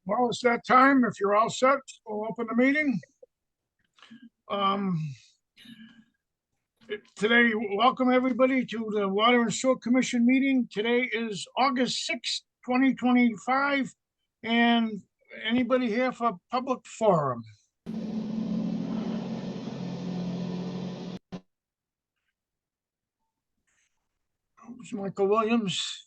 Well, it's that time. If you're all set, we'll open the meeting. Um, Today, welcome everybody to the Water and Sewer Commission meeting. Today is August 6th, 2025. And anybody here for public forum? It's Michael Williams.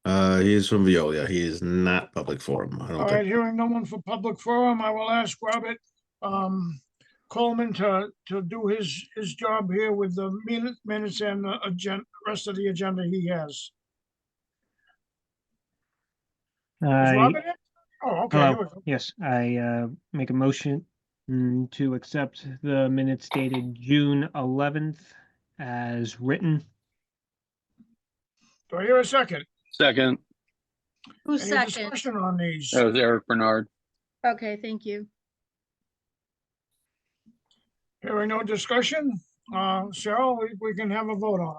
He is from Veolia. He is not public forum. I don't All think. right, hearing no one for public forum, I will ask Robert Coleman to do his job here with the minutes and the rest of the agenda he has. Is Robert in? Oh, okay. Here we go. Yes, I make a motion to accept the minutes dated June 11th as written. Do I hear a second? Second, Who's Any second? discussion on these? that was Eric Bernard. Okay, thank you. Hearing no discussion, Cheryl, we can have a vote on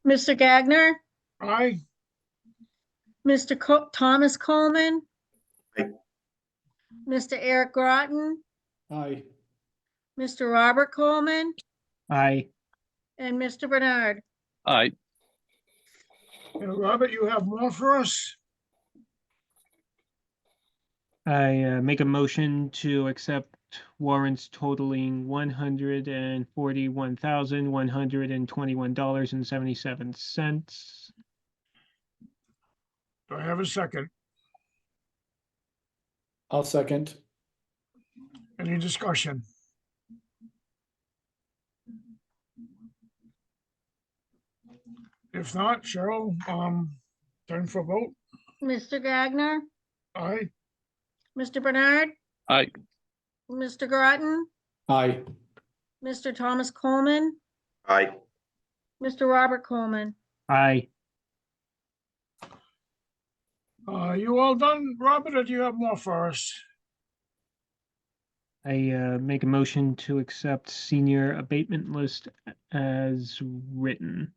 Mr. Gagner, it. Aye, Mr. Thomas Coleman. Aye. Mr. Eric Groton, Aye. Mr. Robert Coleman, I and Mr. Bernard. Aye, and Robert, you have more for us? make a motion to accept warrants totaling $141,121.77. Do I have a second? I'll second. Any discussion? If not, Cheryl, turn for vote. Mr. Gagner, Aye, Mr. Bernard, aye, Mr. Groton, Aye. Mr. Thomas Coleman, Aye. Mr. Robert Coleman. I you all done, Robert, or do you have more for us? make a motion to accept senior abatement list as written.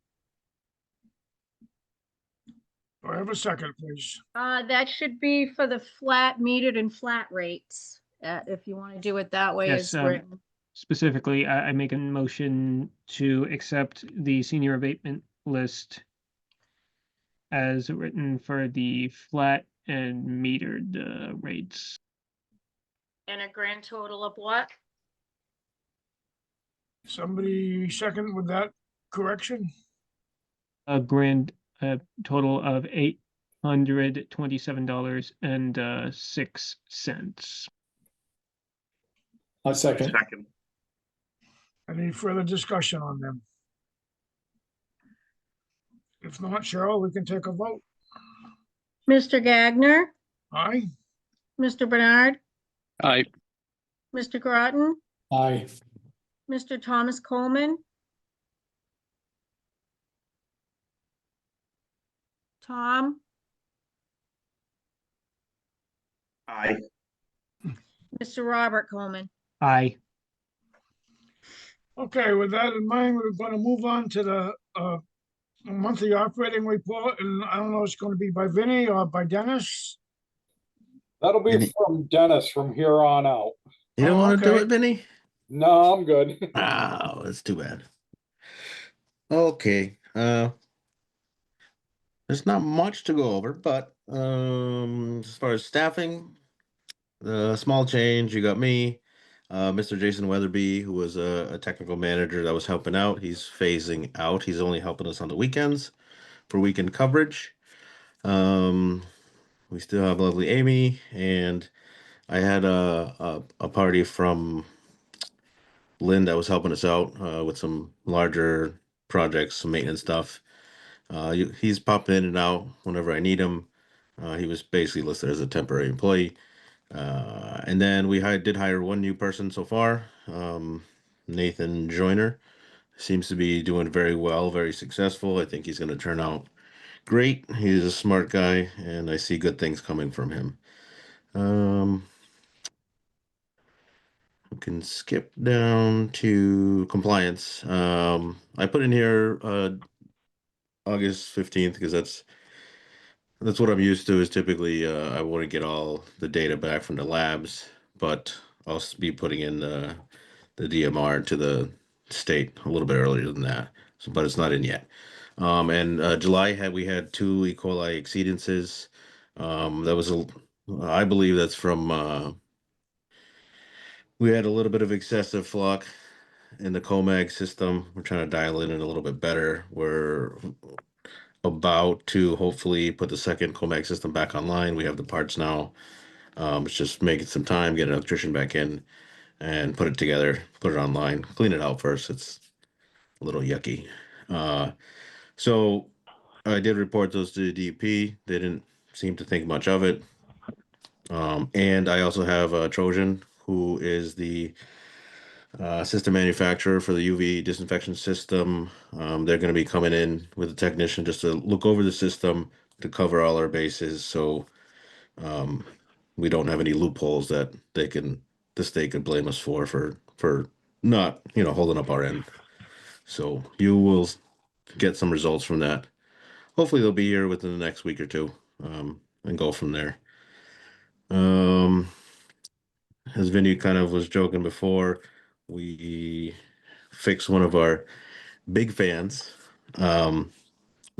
Do I have a second, please? That should be for the flat metered and flat rates, if you want to do it that way. Yes, It's written. Specifically, I make a motion to accept the senior abatement list as written for the flat and metered rates. And a grand total of what? Somebody second with that correction? A grand total of $827.06. I'll second. Any further discussion on them? If not, Cheryl, we can take a vote. Mr. Gagner, Aye, Mr. Bernard, aye, Mr. Groton, Aye. Mr. Thomas Coleman. Tom, Aye. Mr. Robert Coleman. I okay, with that in mind, we're gonna move on to the monthly operating report, and I don't know, it's gonna be by Vinny or by Dennis? That'll be Vinny. from Dennis from here on out. You don't Oh, want to do okay. it, Vinny? No, I'm good. Oh, that's too bad. Okay. There's not much to go over, but as far as staffing, the small change, you got me, Mr. Jason Weatherby, who was a technical manager that was helping out. He's phasing out. He's only helping us on the weekends for weekend coverage. We still have lovely Amy, and I had a party from Lynn that was helping us out with some larger projects, some maintenance stuff. He's popping in and out whenever I need him. He was basically listed as a temporary employee. And then we did hire one new person so far, Nathan Joyner. Seems to be doing very well, very successful. I think he's going to turn out great. He's a smart guy, and I see good things coming from him. We can skip down to compliance. I put in here August 15th because that's That's what I'm used to. Is typically I want to get all the data back from the labs, but I'll be putting in the DMR to the state a little bit earlier than that. So, but it's not in yet. And July we had 2 E. coli exceedances. That was I believe that's from we had a little bit of excessive flock in the Comag system. We're trying to dial it in a little bit better. We're about to hopefully put the second Comag system back online. We have the parts now. It's just making some time, get an electrician back in and put it together, put it online, clean it out first. It's a little yucky. So I did report those to the DP. They didn't seem to think much of it. And I also have Trojan, who is the system manufacturer for the UV disinfection system. They're going to be coming in with a technician just to look over the system to cover all our bases, so we don't have any loopholes that the state could blame us for not holding up our end. So you will get some results from that. Hopefully they'll be here within the next week or two, and go from there. As Vinny kind of was joking before, we fixed one of our big fans. We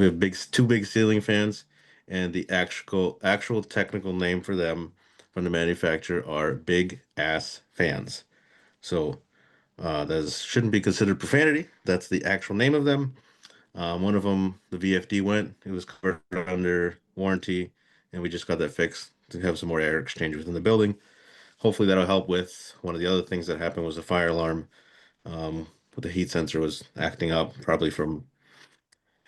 have two big ceiling fans, and the actual technical name for them from the manufacturer are big ass fans. So that shouldn't be considered profanity. That's the actual name of them. One of them, the VFD went. It was covered under warranty, and we just got that fixed to have some more air exchange within the building. Hopefully that'll help with one of the other things that happened was the fire alarm. But the heat sensor was acting up, probably from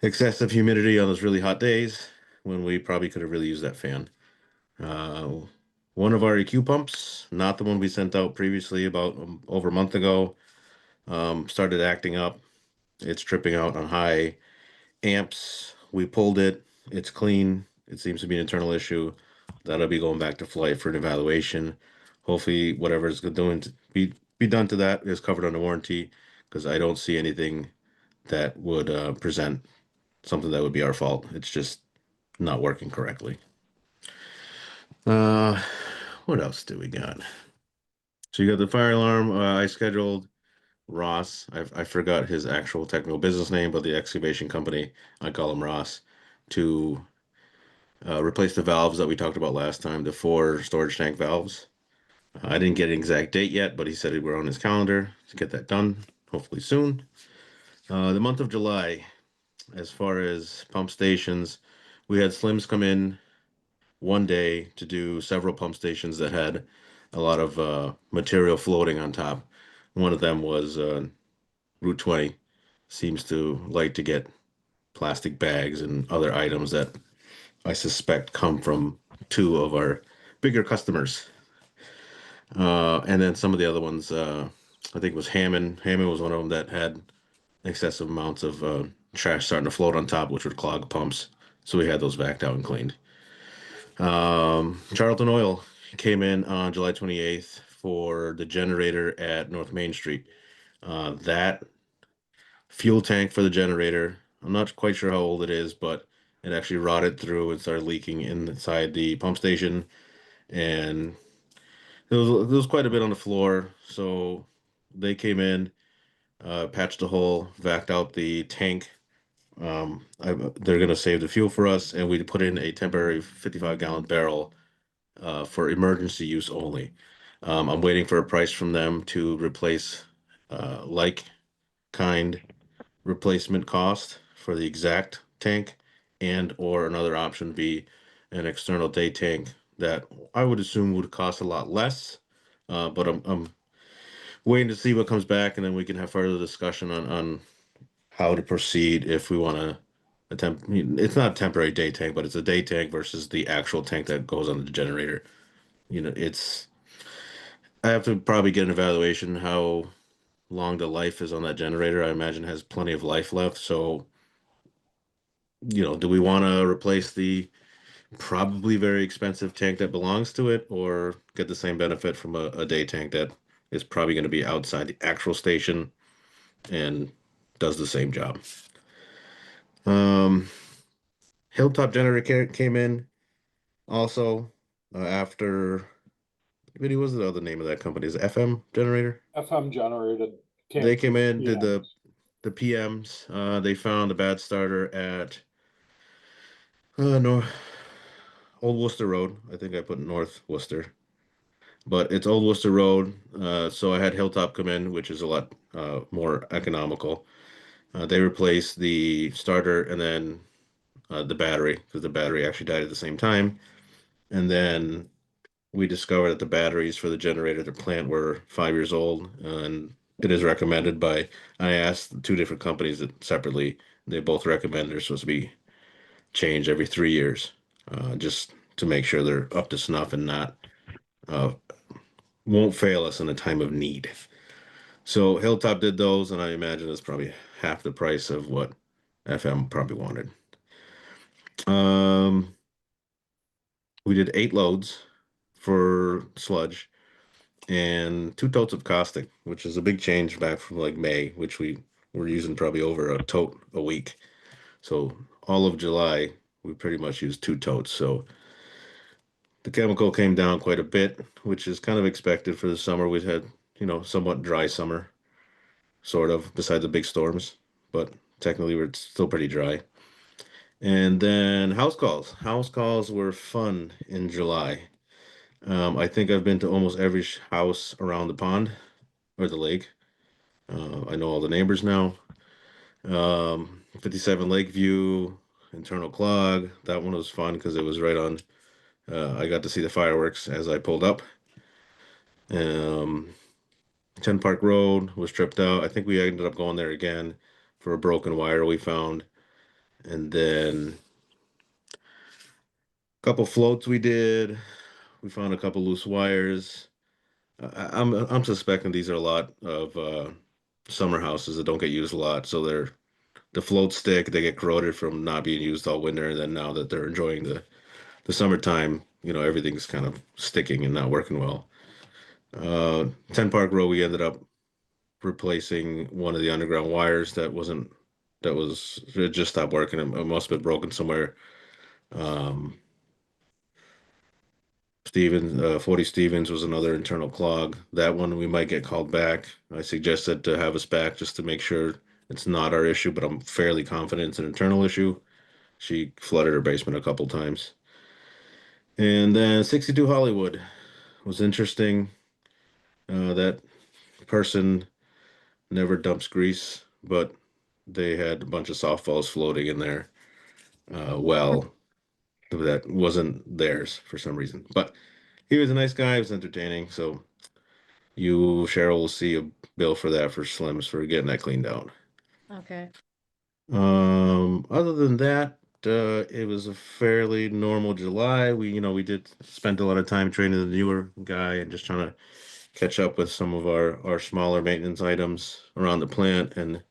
excessive humidity on those really hot days when we probably could have really used that fan. One of our EQ pumps, not the one we sent out previously about over a month ago, started acting up. It's tripping out on high amps. We pulled it. It's clean. It seems to be an internal issue. That'll be going back to flight for an evaluation. Hopefully, whatever is doing to be done to that is covered under warranty, because I don't see anything that would present something that would be our fault. It's just not working correctly. What else do we got? So you got the fire alarm. I scheduled Ross. I forgot his actual technical business name, but the excavation company, I call him Ross, to replace the valves that we talked about last time, the 4 storage tank valves. I didn't get an exact date yet, but he said we're on his calendar to get that done, hopefully soon. The month of July, as far as pump stations, we had Slims come in one day to do several pump stations that had a lot of material floating on top. One of them was Route 20. Seems to like to get plastic bags and other items that I suspect come from 2 of our bigger customers. And then some of the other ones, I think it was Hammond. Hammond was one of them that had excessive amounts of trash starting to float on top, which would clog pumps. So we had those vacked out and cleaned. Charlton Oil came in on July 28th for the generator at North Main Street. That fuel tank for the generator, I'm not quite sure how old it is, but it actually rotted through and started leaking inside the pump station. And there was quite a bit on the floor. So they came in, patched the hole, vacked out the tank. They're going to save the fuel for us, and we put in a temporary 55-gallon barrel for emergency use only. I'm waiting for a price from them to replace like kind replacement cost for the exact tank, and or another option be an external day tank that I would assume would cost a lot less. But I'm waiting to see what comes back, and then we can have further discussion on how to proceed if we want to attempt. It's not a temporary day tank, but it's a day tank versus the actual tank that goes on the generator. I have to probably get an evaluation how long the life is on that generator. I imagine it has plenty of life left. So, do we want to replace the probably very expensive tank that belongs to it, or get the same benefit from a day tank that is probably going to be outside the actual station and does the same job? Hilltop Generator came in also after. What was the other name of that company? Is it FM Generator? FM generated. They came in, did Yeah. the PMs. They found a bad starter at no Old Worcester Road. I think I put North Worcester, but it's Old Worcester Road. So I had Hilltop come in, which is a lot more economical. They replaced the starter and then the battery because the battery actually died at the same time. And then we discovered that the batteries for the generator at the plant were 5 years old, and it is recommended by. I asked two different companies that separately. They both recommend they're supposed to be changed every 3 years, just to make sure they're up to snuff and not won't fail us in a time of need. So Hilltop did those, and I imagine it's probably half the price of what FM probably wanted. We did 8 loads for sludge and 2 totes of caustic, which is a big change back from like May, which we were using probably over a tote a week. So all of July, we pretty much used 2 totes. So the chemical came down quite a bit, which is kind of expected for the summer. We've had, somewhat dry summer, sort of, besides the big storms, but technically we're still pretty dry. And then house calls. House calls were fun in July. I think I've been to almost every house around the pond or the lake. I know all the neighbors now. 57 Lakeview, Internal Clog. That one was fun because it was right on. I got to see the fireworks as I pulled up. 10 Park Road was tripped out. I think we ended up going there again for a broken wire we found. And then a couple floats we did. We found a couple loose wires. I'm suspecting these are a lot of summer houses that don't get used a lot. So the floats stick, they get corroded from not being used all winter, and then now that they're enjoying the summertime, everything's kind of sticking and not working well. 10 Park Road, we ended up replacing one of the underground wires it just stopped working. It must have been broken somewhere. 40 Stevens was another internal clog. That one we might get called back. I suggested to have us back just to make sure it's not our issue, but I'm fairly confident it's an internal issue. She flooded her basement a couple times. And then 62 Hollywood was interesting. That person never dumps grease, but they had a bunch of softballs floating in there. That wasn't theirs for some reason. But he was a nice guy. He was entertaining. So you, Cheryl, will see a bill for that for Slims for getting that cleaned out. Okay. Other than that, it was a fairly normal July. We did spend a lot of time training the newer guy and just trying to catch up with some of our smaller maintenance items around the plant and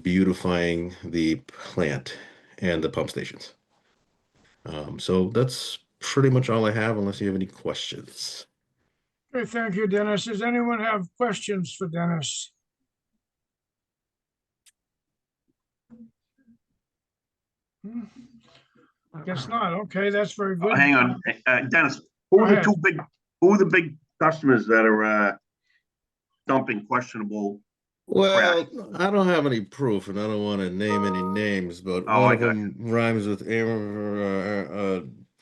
beautifying the plant and the pump stations. So that's pretty much all I have, unless you have any questions. Okay, thank you, Dennis. Does anyone have questions for Dennis? I guess not. Okay, that's very good. Hang on, Dennis, who Go are the ahead. who are the big customers that are dumping questionable? Well, I don't have any proof, and I don't want to name any names, but Oh, one I of got them rhymes with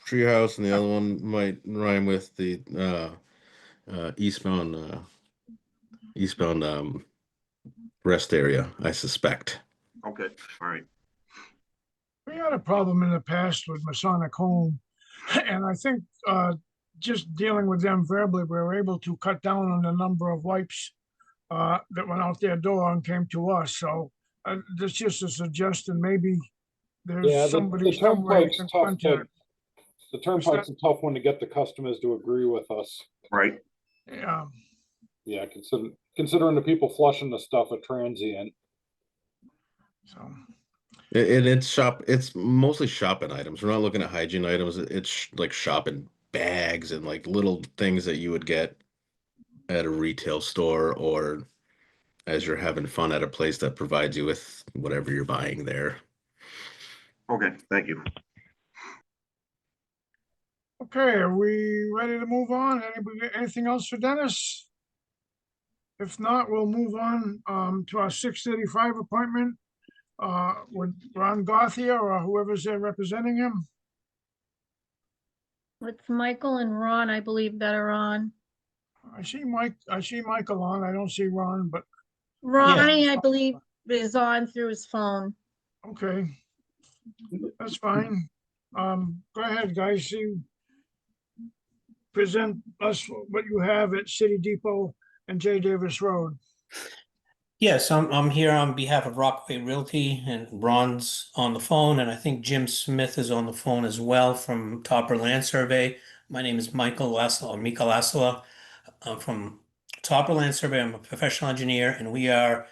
Treehouse, and the other one might rhyme with the eastbound rest area, I suspect. Okay, all right. We had a problem in the past with Masonic Home, and I think just dealing with them verbally, we were able to cut down on the number of wipes that went out their door and came to us. So that's just a suggestion. Maybe Yeah, there's the somebody somewhere you turnpike's can tough contact. the turnpike's a tough one to get the customers to agree with us. Right. Yeah, Yeah, considering the people flushing the stuff at transient. so, And it's mostly shopping items. We're not looking at hygiene items. It's like shopping bags and like little things that you would get at a retail store or as you're having fun at a place that provides you with whatever you're buying there. Okay, thank you. Okay, are we ready to move on? Anybody, anything else for Dennis? If not, we'll move on to our 6:35 appointment with Ron Gothia or whoever's there representing him. It's Michael and Ron, I believe, that are on. I see Michael on. I don't see Ron, but Ronnie, I believe, is on through his phone. okay. That's fine. Go ahead, guys. Present us what you have at City Depot and J. Davis Road. Yes, I'm here on behalf of Rockaway Realty, and Ron's on the phone, and I think Jim Smith is on the phone as well from Topper Land Survey. My name is Michael Lassola, or Mika Lassola. I'm from Topper Land Survey. I'm a professional engineer, and we are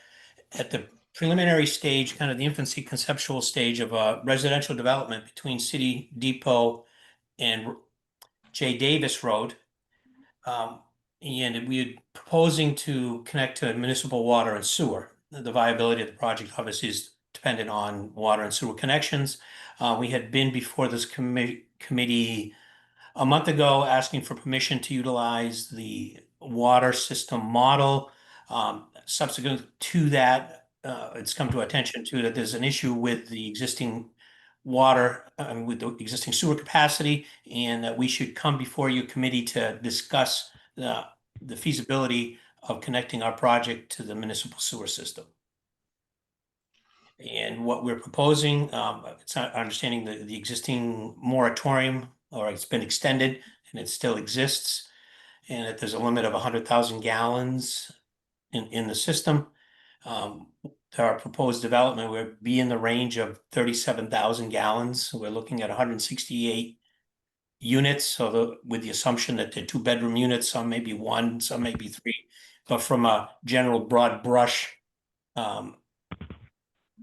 at the preliminary stage, kind of the infancy conceptual stage of a residential development between City Depot and J. Davis Road. And we are proposing to connect to municipal water and sewer. The viability of the project obviously is dependent on water and sewer connections. We had been before this committee a month ago asking for permission to utilize the water system model. Subsequent to that, it's come to attention too that there's an issue with the existing water, with the existing sewer capacity, and that we should come before your committee to discuss the feasibility of connecting our project to the municipal sewer system. And what we're proposing, it's our understanding that the existing moratorium, or it's been extended and it still exists, and that there's a limit of 100,000 gallons in the system. Our proposed development would be in the range of 37,000 gallons. We're looking at 168 units, so with the assumption that they're 2-bedroom units, some may be 1, some may be 3. But from a general broad brush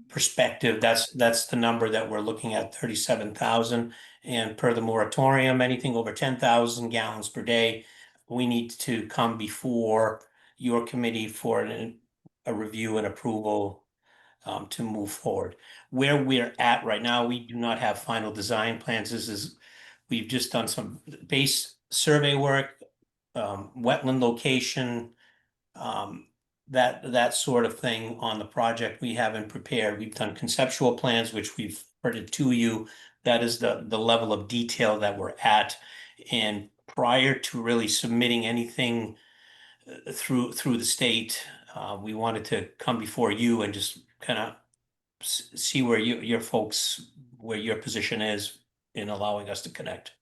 perspective, that's the number that we're looking at, 37,000. And per the moratorium, anything over 10,000 gallons per day, we need to come before your committee for a review and approval to move forward. Where we're at right now, we do not have final design plans. We've just done some base survey work, wetland location, that sort of thing on the project. We haven't prepared. We've done conceptual plans, which we've reported to you. That is the level of detail that we're at. And prior to really submitting anything through the state, we wanted to come before you and just kind of see where your folks, where your position is in allowing us to connect.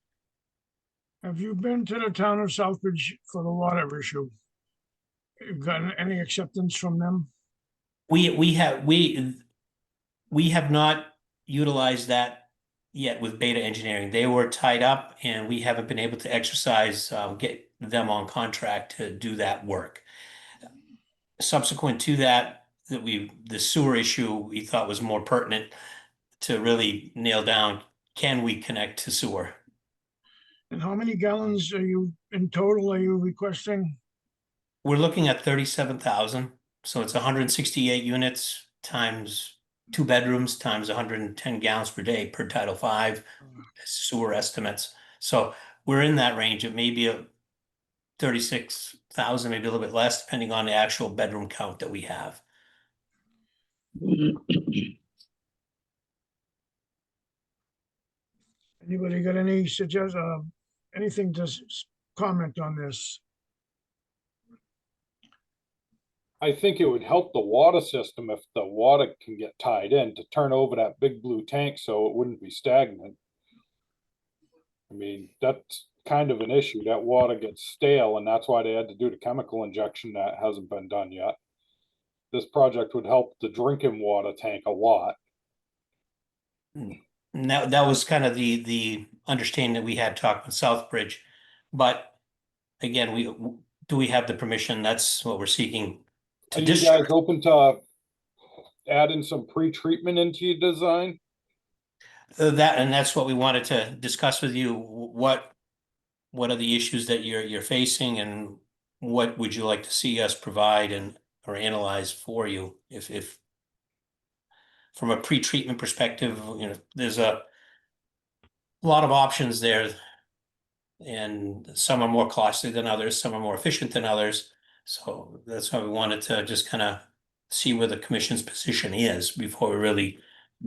Have you been to the town of Southbridge for the water issue? You've gotten any acceptance from them? We have not utilized that yet with Beta Engineering. They were tied up, and we haven't been able to exercise, get them on contract to do that work. Subsequent to that, the sewer issue we thought was more pertinent to really nail down, can we connect to sewer? And how many gallons are you, in total, are you requesting? We're looking at 37,000, so it's 168 units times 2 bedrooms times 110 gallons per day per Title V sewer estimates. So we're in that range. It may be a 36,000, maybe a little bit less, depending on the actual bedroom count that we have. Anybody got any anything to comment on this? I think it would help the water system if the water can get tied in to turn over that big blue tank so it wouldn't be stagnant. I mean, that's kind of an issue. That water gets stale, and that's why they had to do the chemical injection that hasn't been done yet. This project would help the drinking water tank a lot. And that was kind of the understanding that we had talked with Southbridge. But again, do we have the permission? That's what we're seeking. Are you guys open to adding some pre-treatment into your design? That's what we wanted to discuss with you. What are the issues that you're facing, and what would you like to see us provide or analyze for you? If from a pre-treatment perspective, there's a lot of options there And some are more costly than others, some are more efficient than others. So that's why we wanted to just kind of see where the commission's position is before we really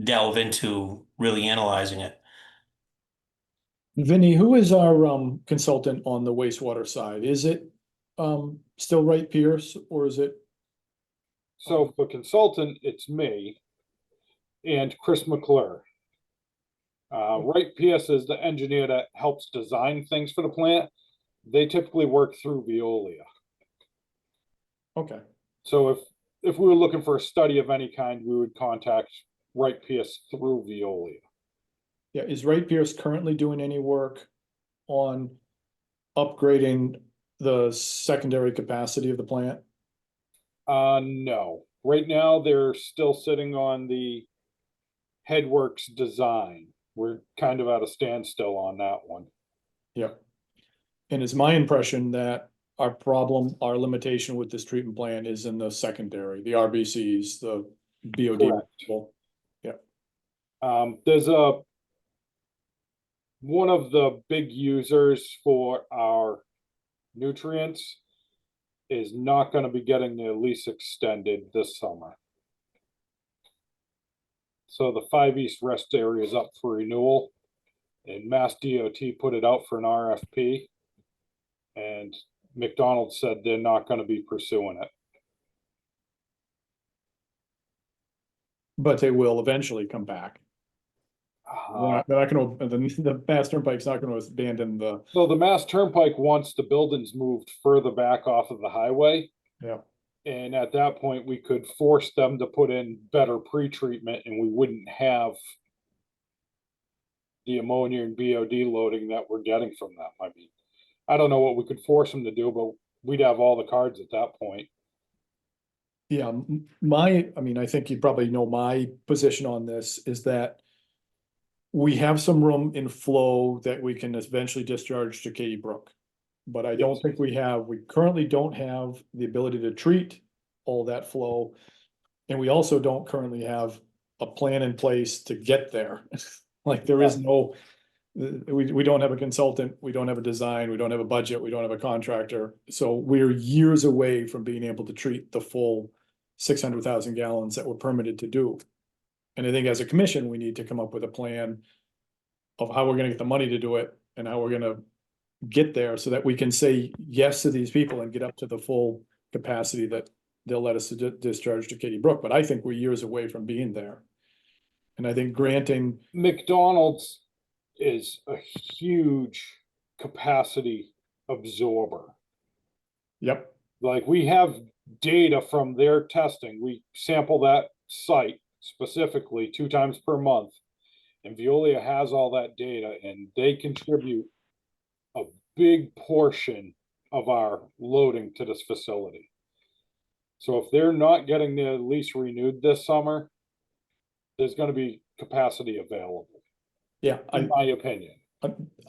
delve into really analyzing it. Vinny, who is our consultant on the wastewater side? Is it still Wright Pierce or is it? So for consultant, it's me and Chris McClure. Wright Pierce is the engineer that helps design things for the plant. They typically work through Veolia. Okay, So if we were looking for a study of any kind, we would contact Wright Pierce through Veolia. yeah, is Wright Pierce currently doing any work on upgrading the secondary capacity of the plant? No. Right now, they're still sitting on the Headworks design. We're kind of at a standstill on that one. Yeah. And it's my impression that our problem, our limitation with this treatment plant is in the secondary, the RBCs, the BOD. Correct. material. There's one of the big users for our nutrients is not going to be getting their lease extended this summer. So the 5 East Rest area is up for renewal, and Mass DOT put it out for an RFP. And McDonald's said they're not going to be pursuing it. But they will eventually come back. They're not gonna, the Mass Turnpike's not gonna abandon the, So the Mass Turnpike wants the buildings moved further back off of the highway. yeah, And at that point, we could force them to put in better pre-treatment and we wouldn't have the ammonia and BOD loading that we're getting from them. I mean, I don't know what we could force them to do, but we'd have all the cards at that point. yeah, I mean, I think you probably know my position on this is that we have some room in flow that we can eventually discharge to Katy Brook. But I don't think we currently don't have the ability to treat all that flow. And we also don't currently have a plan in place to get there. Like there is no, we don't have a consultant, we don't have a design, we don't have a budget, we don't have a contractor. So we're years away from being able to treat the full 600,000 gallons that we're permitted to do. And I think as a commission, we need to come up with a plan of how we're gonna get the money to do it and how we're gonna get there so that we can say yes to these people and get up to the full capacity that they'll let us discharge to Katy Brook. But I think we're years away from being there. And I think granting, McDonald's is a huge capacity absorber. yep, Like we have data from their testing. We sample that site specifically 2 times per month. And Veolia has all that data and they contribute a big portion of our loading to this facility. So if they're not getting their lease renewed this summer, there's going to be capacity available, yeah, in my opinion.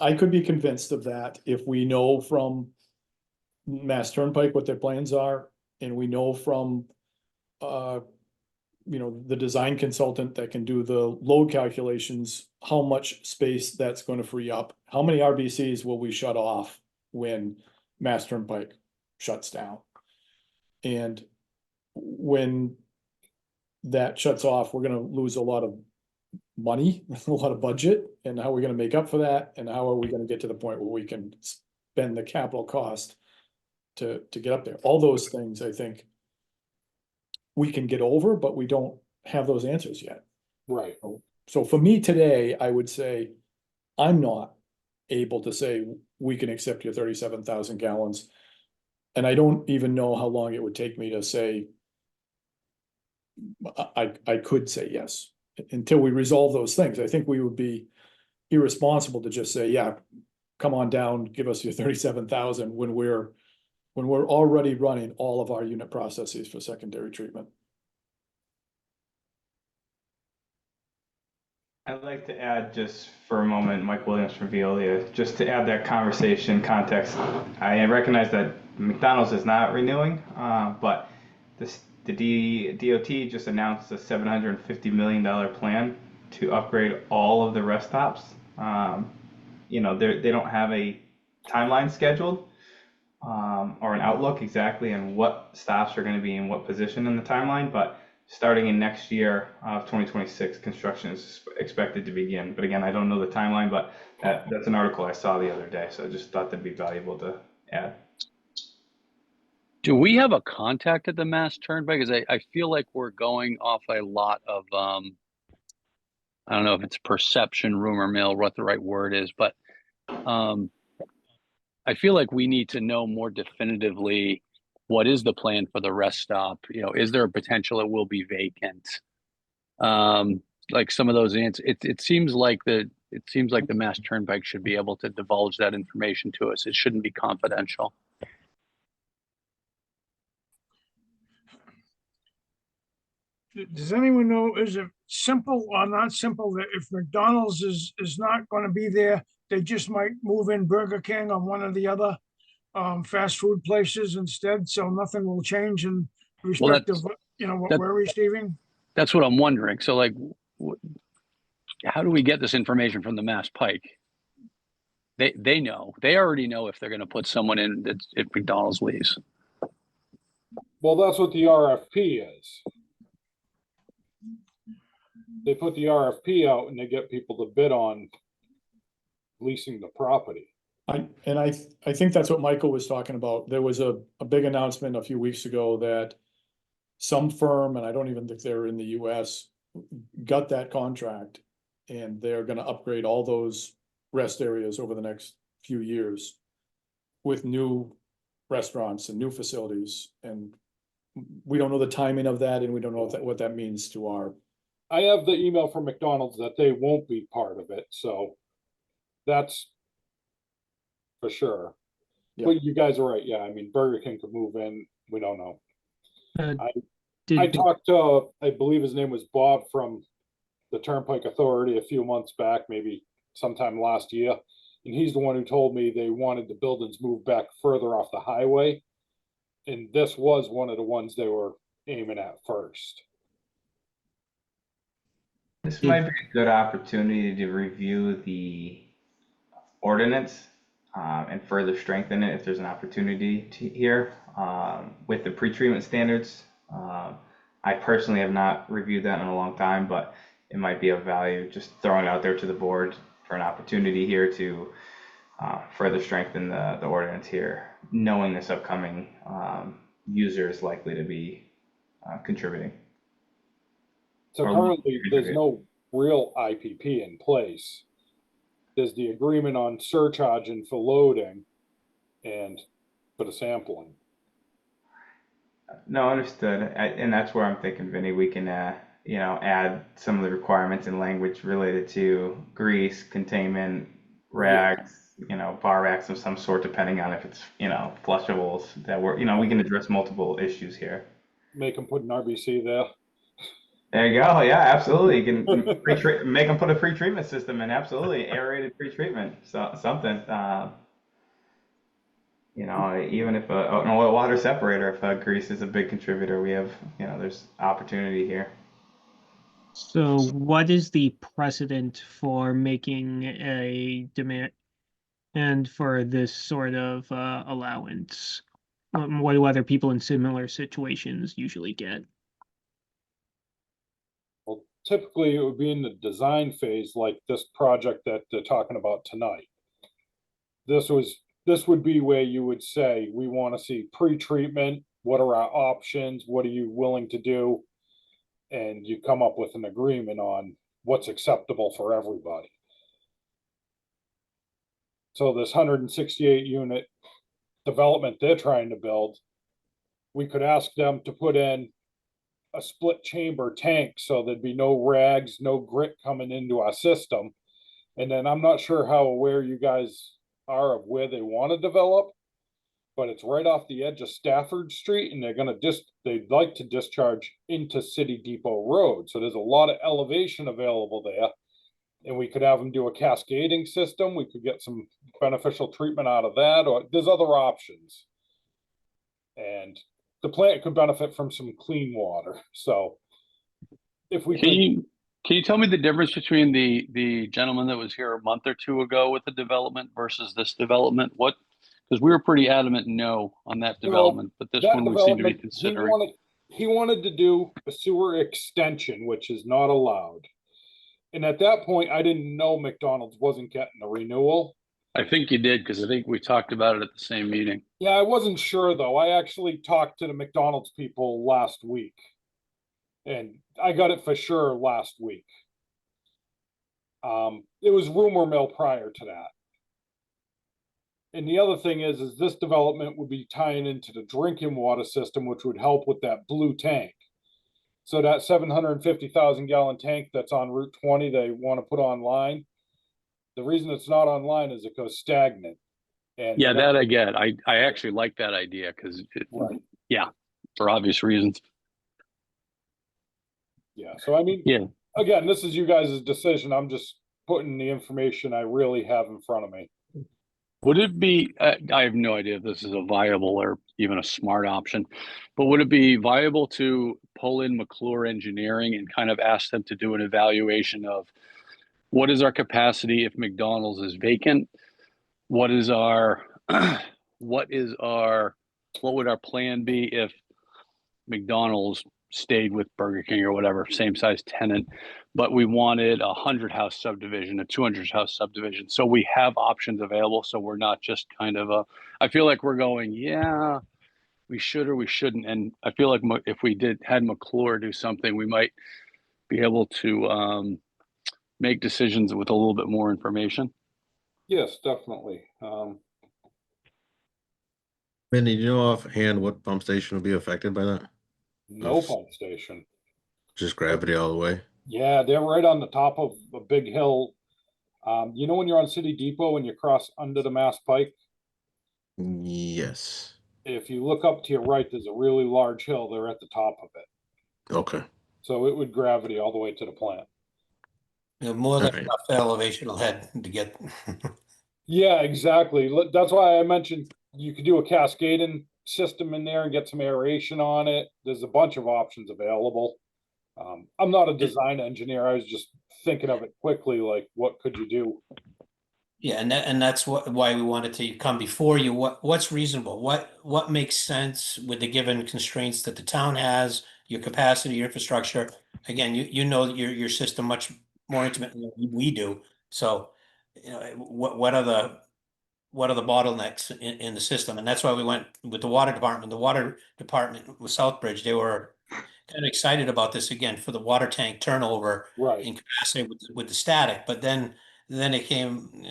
I could be convinced of that if we know from Mass Turnpike what their plans are, and we know from the design consultant that can do the load calculations, how much space that's going to free up. How many RBCs will we shut off when Mass Turnpike shuts down? And when that shuts off, we're gonna lose a lot of money, a lot of budget, and how are we gonna make up for that? And how are we gonna get to the point where we can spend the capital cost to get up there? All those things, I think, we can get over, but we don't have those answers yet. Right. So for me today, I would say I'm not able to say we can accept your 37,000 gallons. And I don't even know how long it would take me to say I could say yes until we resolve those things. I think we would be irresponsible to just say, yeah, come on down, give us your 37,000 when we're already running all of our unit processes for secondary treatment. I'd like to add just for a moment, Mike Williams from Veolia, just to add that conversation context. I recognize that McDonald's is not renewing, but the DOT just announced a $750 million plan to upgrade all of the rest stops. They don't have a timeline scheduled, or an outlook exactly on what staffs are going to be in what position in the timeline. But starting in next year of 2026, construction is expected to begin. But again, I don't know the timeline, but that's an article I saw the other day, so I just thought that'd be valuable to add. Do we have a contact at the Mass Turnpike? Because I feel like we're going off a lot of, I don't know if it's perception, rumor mill, what the right word is, but I feel like we need to know more definitively what is the plan for the rest stop. You know, is there a potential it will be vacant? Like some of those answers, it seems like the Mass Turnpike should be able to divulge that information to us. It shouldn't be confidential. Does anyone know, is it simple or not simple that if McDonald's is not gonna be there, they just might move in Burger King or one of the other fast food places instead, so nothing will change in respect of, you know, what that- we're receiving? That's what I'm wondering. So like, how do we get this information from the Mass Pike? They know. They already know if they're going to put someone in if McDonald's leaves. Well, that's what the RFP is. They put the RFP out and they get people to bid on leasing the property. I think that's what Michael was talking about. There was a big announcement a few weeks ago that some firm, and I don't even think they're in the US, got that contract. And they're gonna upgrade all those rest areas over the next few years with new restaurants and new facilities. And we don't know the timing of that, and we don't know what that means to our. I have the email from McDonald's that they won't be part of it, so that's for sure. Yeah. But you guys are right. Yeah, I mean, Burger King could move in. We don't know. I Did, talked to, I believe his name was Bob from the Turnpike Authority a few months back, maybe sometime last year. And he's the one who told me they wanted the buildings moved back further off the highway. And this was one of the ones they were aiming at first. This might be a good opportunity to review the ordinance and further strengthen it if there's an opportunity to here with the pretreatment standards. I personally have not reviewed that in a long time, but it might be of value just throwing it out there to the board for an opportunity here to further strengthen the ordinance here, knowing this upcoming user is likely to be contributing. So Or currently, there's contribute. no real IPP in place. There's the agreement on surcharging for loading and for the sampling. No, understood. And that's where I'm thinking, Vinny, we can, you know, add some of the requirements and language related to grease, containment, rags, you know, bar racks of some sort, depending on if it's, you know, flushables that we're, you know, we can address multiple issues here. Make them put an RBC there. There you go. Yeah, absolutely. You can make them put a pre-treatment system in. Absolutely, aerated pre-treatment. So something. You know, even if an oil water separator, if grease is a big contributor, we have, you know, there's opportunity here. so what is the precedent for making a demand and for this sort of allowance? What do other people in similar situations usually get? Well, typically it would be in the design phase, like this project that they're talking about tonight. This would be where you would say, we want to see pre-treatment. What are our options? What are you willing to do? And you come up with an agreement on what's acceptable for everybody. So this 168 unit development they're trying to build, we could ask them to put in a split chamber tank so there'd be no rags, no grit coming into our system. And then I'm not sure how aware you guys are of where they want to develop, but it's right off the edge of Stafford Street, and they'd like to discharge into City Depot Road. So there's a lot of elevation available there. And we could have them do a cascading system. We could get some beneficial treatment out of that, or there's other options. And the plant could benefit from some clean water. So if we Can Can you tell me the difference between the gentleman that was here a month or two ago with the development versus this development? What, because we were pretty adamant no on that So, development, but this That one we seem to be development, considering. he wanted to do a sewer extension, which is not allowed. And at that point, I didn't know McDonald's wasn't getting a renewal. I think you did, because I think we talked about it at the same meeting. Yeah, I wasn't sure though. I actually talked to the McDonald's people last week. And I got it for sure last week. It was rumor mill prior to that. And the other thing is this development would be tying into the drinking water system, which would help with that blue tank. So that 750,000 gallon tank that's on Route 20, they want to put online. The reason it's not online is it goes stagnant. And Yeah, that I get. I actually like that idea because, Right. yeah, for obvious reasons. Yeah, so I mean, Yeah. again, this is you guys' decision. I'm just putting the information I really have in front of me. Would it be, I have no idea if this is a viable or even a smart option, but would it be viable to pull in McClure Engineering and kind of ask them to do an evaluation of what is our capacity if McDonald's is vacant? What is our, what would our plan be if McDonald's stayed with Burger King or whatever, same size tenant, but we wanted 100-house subdivision, a 200-house subdivision. So we have options available. So we're not just kind of I feel like we're going, yeah, we should or we shouldn't. And I feel like if we had McClure do something, we might be able to make decisions with a little bit more information. Yes, definitely. Mindy, do you know offhand what pump station will be affected by that? No Yes. pump station. Just gravity all the way? Yeah, they're right on the top of a big hill. You know when you're on City Depot and you cross under the Mass Pike? Yes. If you look up to your right, there's a really large hill. They're at the top of it. Okay. So it would gravity all the way to the plant. More than Alright. enough elevational head to get. Yeah, exactly. That's why I mentioned you could do a cascading system in there and get some aeration on it. There's a bunch of options available. I'm not a design engineer. I was just thinking of it quickly, like what could you do? Yeah, and that's why we wanted to come before you. What's reasonable? What makes sense with the given constraints that the town has, your capacity, your infrastructure? Again, you know your system much more intimately than we do. So, you know, what are the bottlenecks in the system? And that's why we went with the water department. The water department with Southbridge, they were kind of excited about this again for the water tank turnover Right. in capacity with the static. But then it came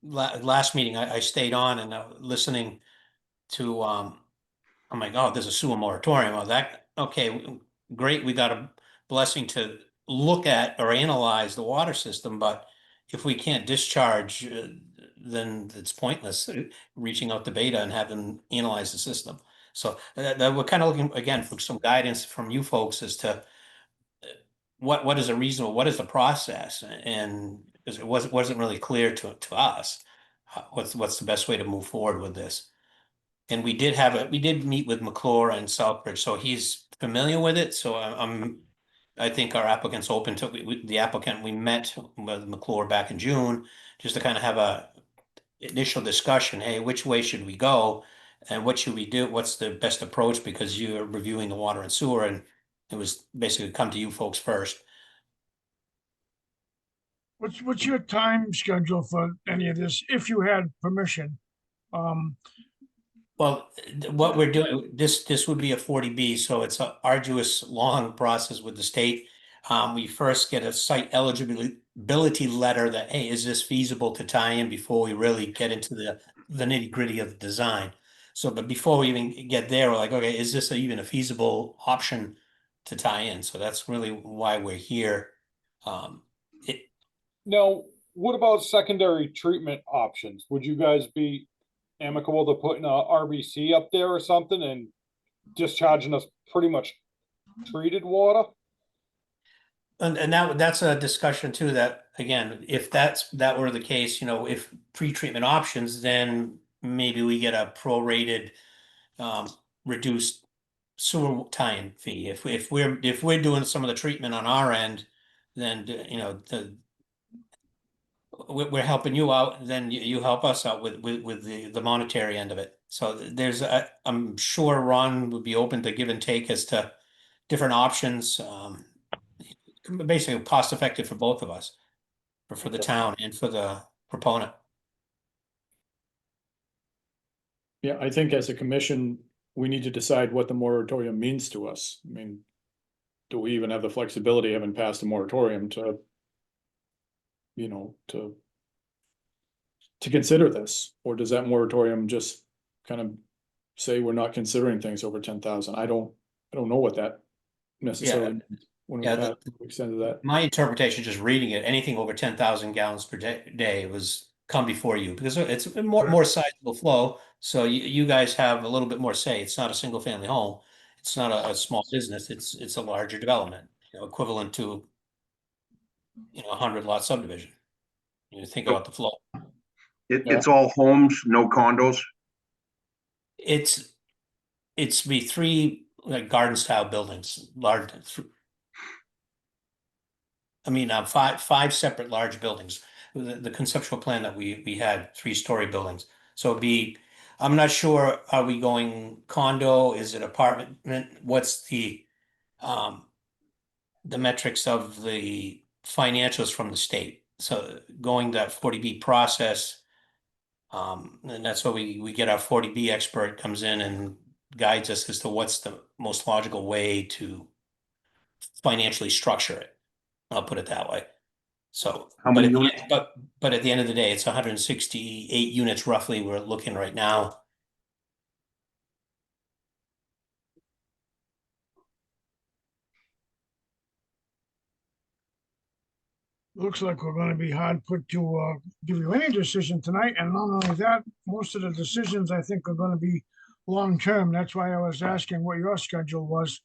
last meeting. I stayed on and listening to. I'm like, oh, there's a sewer moratorium. Oh, that okay, great. We got a blessing to look at or analyze the water system, but if we can't discharge, then it's pointless reaching out to Beta and having analyze the system. So that we're kind of looking again for some guidance from you folks as to what is a reasonable, what is the process, and because it wasn't really clear to us what's the best way to move forward with this. And we did meet with McClure and Southbridge, so he's familiar with it. So I think our applicant's open to the applicant. We met with McClure back in June just to kind of have a initial discussion. Hey, which way should we go? And what should we do? What's the best approach? Because you're reviewing the water and sewer, and it was basically come to you folks first. What's your time schedule for any of this, if you had permission? Well, what we're doing, this would be a 40B, so it's an arduous, long process with the state. We first get a site eligibility letter that, hey, is this feasible to tie in before we really get into the nitty gritty of the design? So, but before we even get there, we're like, okay, is this even a feasible option to tie in? So that's really why we're here. Now, what about secondary treatment options? Would you guys be amicable to putting a RBC up there or something and discharging us pretty much treated water? And that's a discussion too, that again, if that were the case, you know, if pre-treatment options, then maybe we get a prorated reduced sewer tie-in fee. If we're doing some of the treatment on our end, then, you know, we're helping you out, and then you help us out with the monetary end of it. So there's, I'm sure Ron would be open to give and take as to different options. Basically cost effective for both of us, for the town and for the proponent. Yeah, I think as a commission, we need to decide what the moratorium means to us. I mean, do we even have the flexibility, having passed a moratorium, to, you know, to consider this? Or does that moratorium just kind of say we're not considering things over 10,000? I don't know what that necessarily means when we Yeah, have extended that. My interpretation, just reading it, anything over 10,000 gallons per day was come before you, because it's a more sizable flow. So you guys have a little bit more say. It's not a single family home. It's not a small business. It's a larger development, you know, equivalent to, you know, 100-lot subdivision. You think about the flow. It's all homes, no condos. It's be three like garden style buildings, large. I mean, five separate large buildings. The conceptual plan that we had 3-story buildings. So it'd be, I'm not sure, are we going condo? Is it apartment? What's the metrics of the financials from the state? So going that 40B process, and that's where we get our 40B expert comes in and guides us as to what's the most logical way to financially structure it. I'll put it that way. So, How many units? But at the end of the day, it's 168 units roughly we're looking right now. Looks like we're gonna be hard put to give you any decision tonight, and not only that, most of the decisions I think are gonna be long-term. That's why I was asking what your schedule was.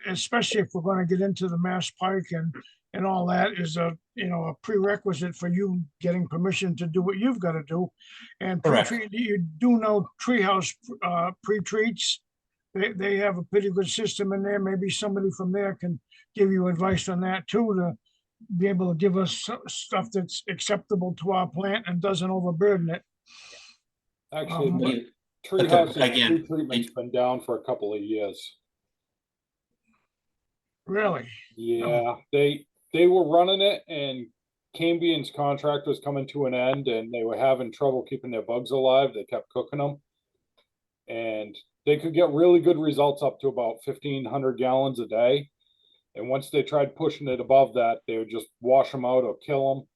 Especially if we're gonna get into the Mass Pike and all that is a, you know, a prerequisite for you getting permission to do what you've gotta do. And Correct. you do know Treehouse pre-treats. They have a pretty good system in there. Maybe somebody from there can give you advice on that too, to be able to give us stuff that's acceptable to our plant and doesn't overburden it. Actually, Um, the but treehouse again, treatment's been down for a couple of years. Really? Yeah, they were running it, and Cambian's contract was coming to an end, and they were having trouble keeping their bugs alive. They kept cooking them, and they could get really good results up to about 1,500 gallons a day. And once they tried pushing it above that, they would just wash them out or kill them.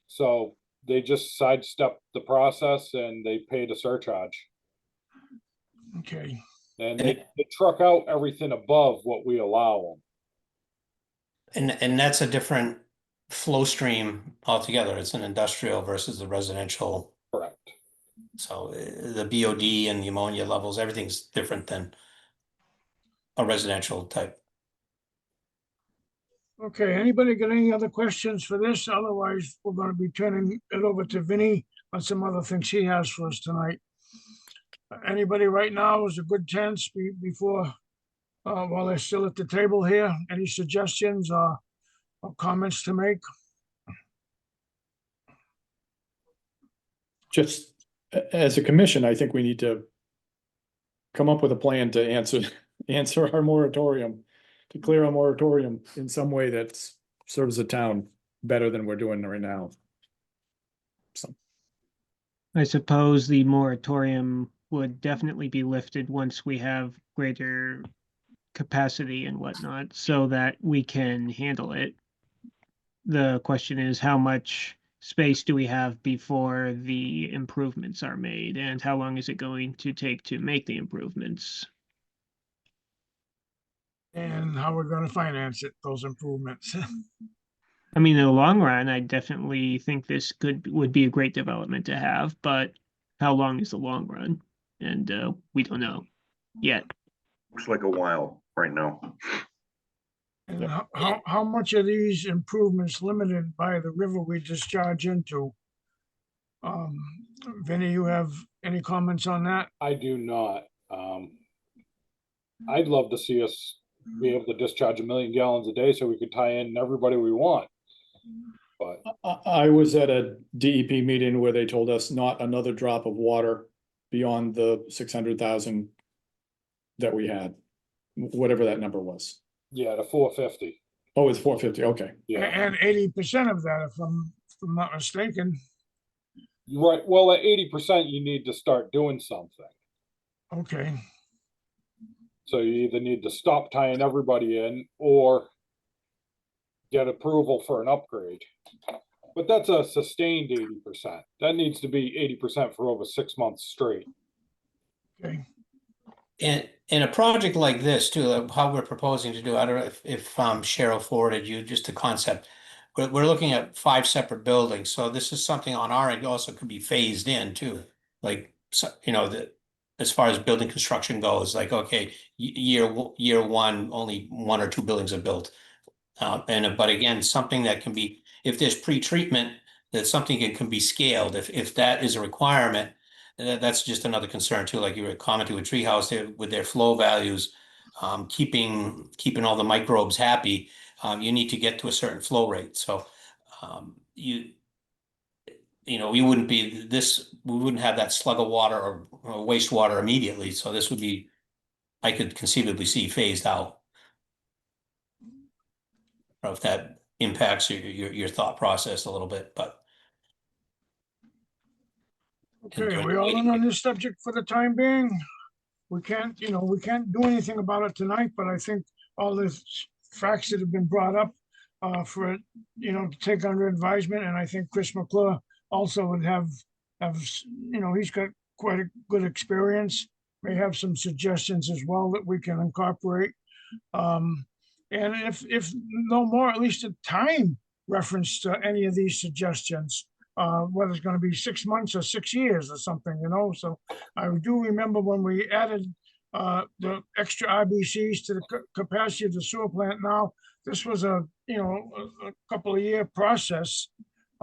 So they just sidestepped the process and they paid a surcharge. Okay. And they truck out everything above what we allow them. And that's a different flow stream altogether. It's an industrial versus the residential. Correct. So the BOD and the ammonia levels, everything's different than a residential type. Okay, anybody got any other questions for this? Otherwise, we're gonna be turning it over to Vinnie on some other things he has for us tonight. Anybody right now is a good chance before, while they're still at the table here, any suggestions or comments to make? Just as a commission, I think we need to come up with a plan to answer our moratorium, to clear our moratorium in some way that serves the town better than we're doing right now. So, I suppose the moratorium would definitely be lifted once we have greater capacity and whatnot, so that we can handle it. The question is, how much space do we have before the improvements are made, and how long is it going to take to make the improvements? And how we're gonna finance it, those improvements. I mean, in the long run, I definitely think this would be a great development to have, but how long is the long run? And we don't know yet. Looks like a while right now. And how much are these improvements limited by the river we discharge into? Vinnie, you have any comments on that? I do not. I'd love to see us be able to discharge 1 million gallons a day so we could tie in everybody we want. But I was at a DEP meeting where they told us not another drop of water beyond the 600,000 that we had, whatever that number was. yeah, the 450. Oh, it's 450, okay. Yeah, And 80% of that, if I'm not mistaken. right. Well, at 80%, you need to start doing something. Okay, So you either need to stop tying everybody in or get approval for an upgrade. But that's a sustained 80%. That needs to be 80% for over 6 months straight. okay. And in a project like this too, like how we're proposing to do, I don't know if Cheryl forwarded you just the concept. We're looking at 5 separate buildings, so this is something on our end also could be phased in too. Like, so, you know, as far as building construction goes, like, okay, year one, only 1 or 2 buildings are built. But again, something that can be, if there's pre-treatment, that something can be scaled. If that is a requirement, that's just another concern too. Like you were commenting with Treehouse with their flow values, keeping all the microbes happy. You need to get to a certain flow rate. So we wouldn't have that slug of water or wastewater immediately. So this would be, I could conceivably see phased out. I don't know if that impacts your thought process a little bit, but. Okay, are we all in on this subject for the time being? We can't do anything about it tonight, but I think all the facts that have been brought up for it, to take under advisement, and I think Chris McClure also would have, he's got quite a good experience, may have some suggestions as well that we can incorporate. And if no more, at least a time reference to any of these suggestions, whether it's going to be 6 months or 6 years or something, So I do remember when we added the extra RBCs to the capacity of the sewer plant. Now, this was a couple of year process.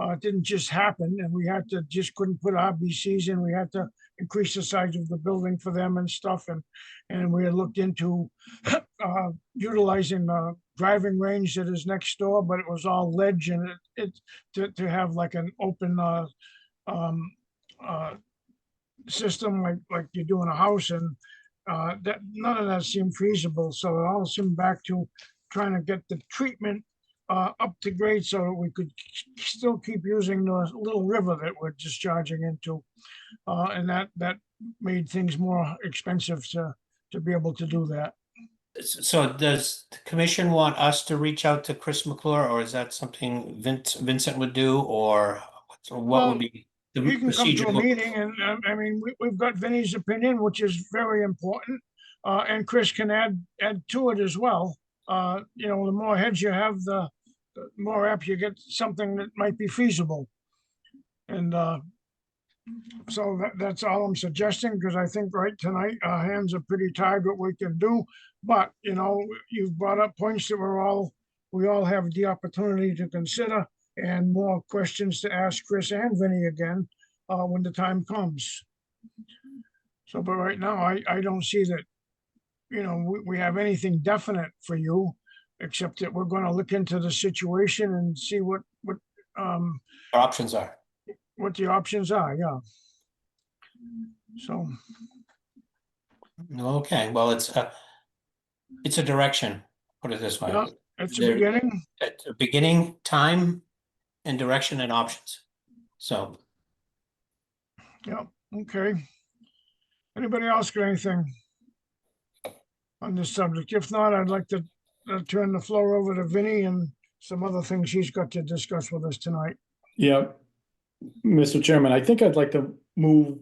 It didn't just happen, and we couldn't put RBCs in. We had to increase the size of the building for them and stuff, and we had looked into utilizing the driving range that is next door, but it was all ledge, and to have like an open system like you do in a house, and that none of that seemed feasible. So it all seemed back to trying to get the treatment up to grade so that we could still keep using the little river that we're discharging into. And that made things more expensive to be able to do that. So does the commission want us to reach out to Chris McClure, or is that something Vincent would do, or what would be the You can come procedure? to a meeting, and I mean, we've got Vinnie's opinion, which is very important. And Chris can add to it as well. The more heads you have, the more apt you get something that might be feasible. And so that's all I'm suggesting, because I think right tonight, our hands are pretty tied what we can do. But, you've brought up points that we all have the opportunity to consider, and more questions to ask Chris and Vinnie again when the time comes. So, but right now, I don't see that, we have anything definite for you, except that we're going to look into the situation and see what Options are. what the options are, yeah. So, Okay, well, it's a direction, put it this way. yeah, it's a There- beginning. At the beginning, time and direction and options. So, Yeah, okay. Anybody else got anything on this subject? If not, I'd like to turn the floor over to Vinnie and some other things he's got to discuss with us tonight. Yeah, Mr. Chairman, I think I'd like to move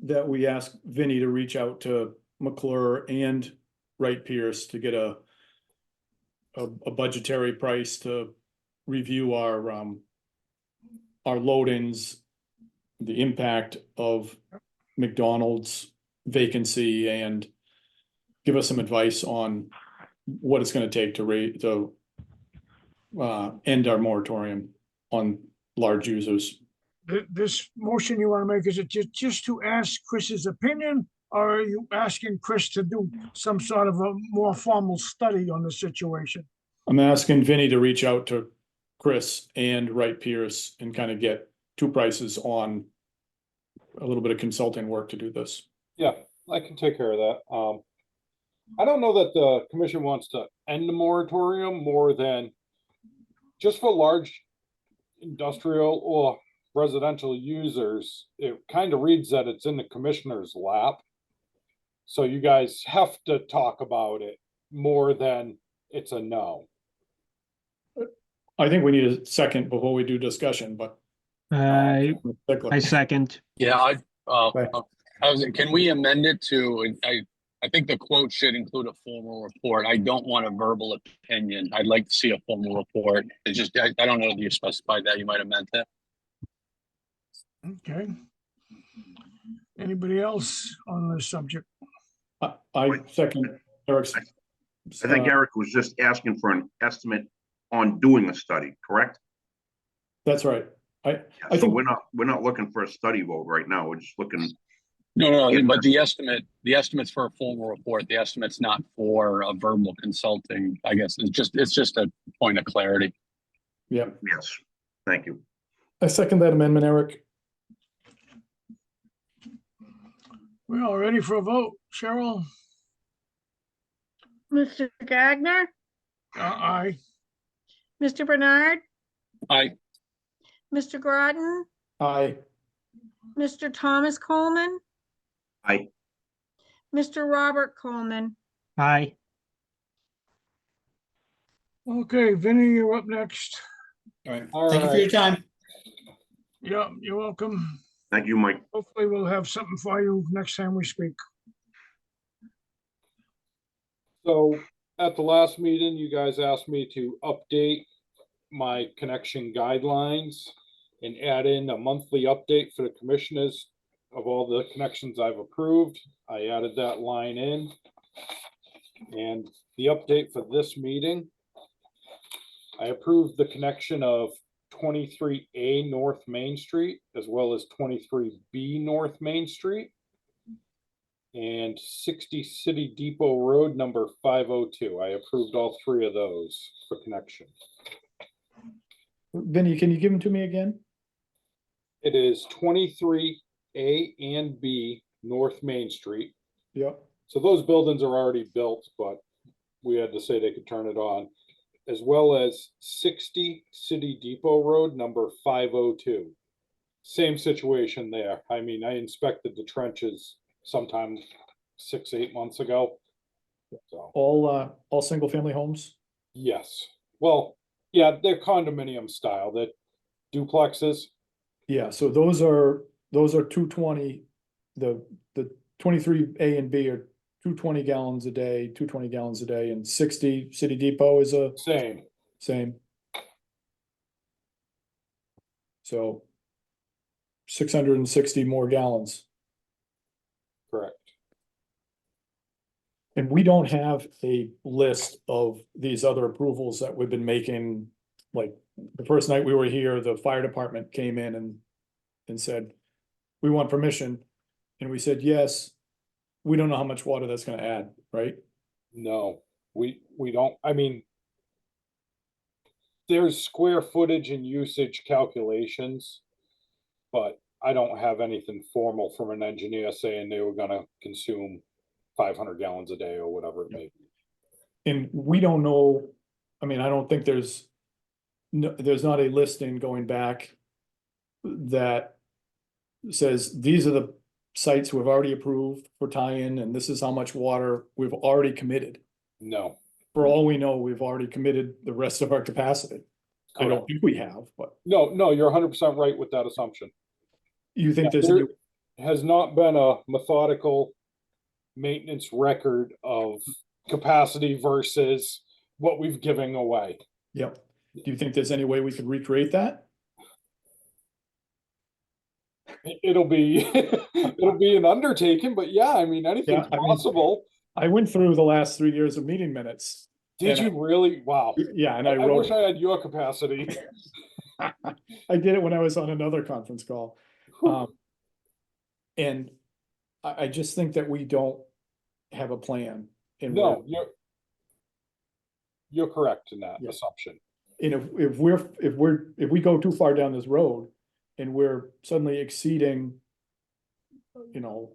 that we ask Vinnie to reach out to McClure and Wright Pierce to get a budgetary price to review our load-ins, the impact of McDonald's vacancy, and give us some advice on what it's going to take to end our moratorium on large users. This motion you want to make, is it just to ask Chris's opinion, or are you asking Chris to do some sort of a more formal study on the situation? I'm asking Vinny to reach out to Chris and Wright Pierce and kind of get two prices on a little bit of consulting work to do this. Yeah, I can take care of that. I don't know that the commission wants to end the moratorium more than just for large industrial or residential users. It kind of reads that it's in the commissioner's lap. So you guys have to talk about it more than it's a no. I think we need a second before we do discussion, but. I second. Yeah, Okay. can we amend it to, I think the quote should include a formal report. I don't want a verbal opinion. I'd like to see a formal report. It's just, I don't know if you specified that. You might have meant that. Okay. Anybody else on this subject? I second Eric's. I think Eric was just asking for an estimate on doing a study, correct? That's right. Yeah, I so think- we're not looking for a study vote right now. We're just looking. No, Yeah. but the estimate's for a formal report. The estimate's not for a verbal consulting. I guess it's just a point of clarity. Yeah, Yes, thank you. I second that amendment, Eric. We're all ready for a vote. Cheryl? Mr. Gagner, Aye. Mr. Bernard, I Mr. Groton, Aye. Mr. Thomas Coleman, Aye. Mr. Robert Coleman. Aye. Okay, Vinny, you're up next. All Thank you for your right. time. Yeah, you're welcome. Thank you, Mike. Hopefully we'll have something for you next time we speak. So at the last meeting, you guys asked me to update my connection guidelines and add in a monthly update for the commissioners of all the connections I've approved. I added that line in. And the update for this meeting, I approved the connection of 23A North Main Street as well as 23B North Main Street and 60 City Depot Road number 502. I approved all three of those for connection. Vinny, can you give them to me again? It is 23A and B North Main Street. Yep. So those buildings are already built, but we had to say they could turn it on, as well as 60 City Depot Road number 502. Same situation there. I mean, I inspected the trenches sometime 6-8 months ago. So, All single family homes? yes. Well, yeah, they're condominium style, that duplexes. Yeah, so those are 220, the 23A and B are 220 gallons a day, 220 gallons a day, and 60 City Depot is a Same. same. So 660 more gallons. Correct. And we don't have a list of these other approvals that we've been making. Like the first night we were here, the fire department came in and said, we want permission. And we said, yes, we don't know how much water that's gonna add, right? No, we don't, I mean, there's square footage and usage calculations, but I don't have anything formal from an engineer saying they were gonna consume 500 gallons a day or whatever it may be. And we don't know, I mean, I don't think there's not a listing going back that says, these are the sites we've already approved for tie-in, and this is how much water we've already committed. No, For all we know, we've already committed the rest of our capacity. I don't think we have, but no, you're 100% right with that assumption. you think Yeah, there's, there has not been a methodical maintenance record of capacity versus what we've given away. yep. Do you think there's any way we could recreate that? It'll be it'll be an undertaking, but yeah, I mean, anything's Yeah, I mean- possible. I went through the last 3 years of meeting minutes. Did and you really? Wow. Yeah, and I I wrote, wish I had your capacity. I did it when I was on another conference call. And I just think that we don't have a plan. And No, you're correct in that Yeah. assumption. And if we go too far down this road and we're suddenly exceeding, you know,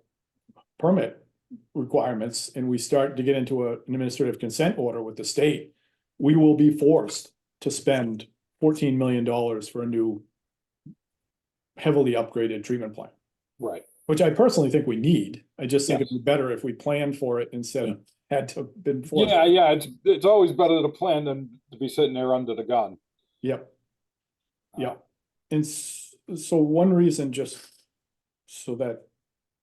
permit requirements and we start to get into an administrative consent order with the state, we will be forced to spend $14 million for a new heavily upgraded treatment plant, Right. which I personally think we need. I just think Yes. it'd be better if we planned for it instead of had to been forced. Yeah, it's always better to plan than to be sitting there under the gun. Yep. Yeah. And so one reason, just so that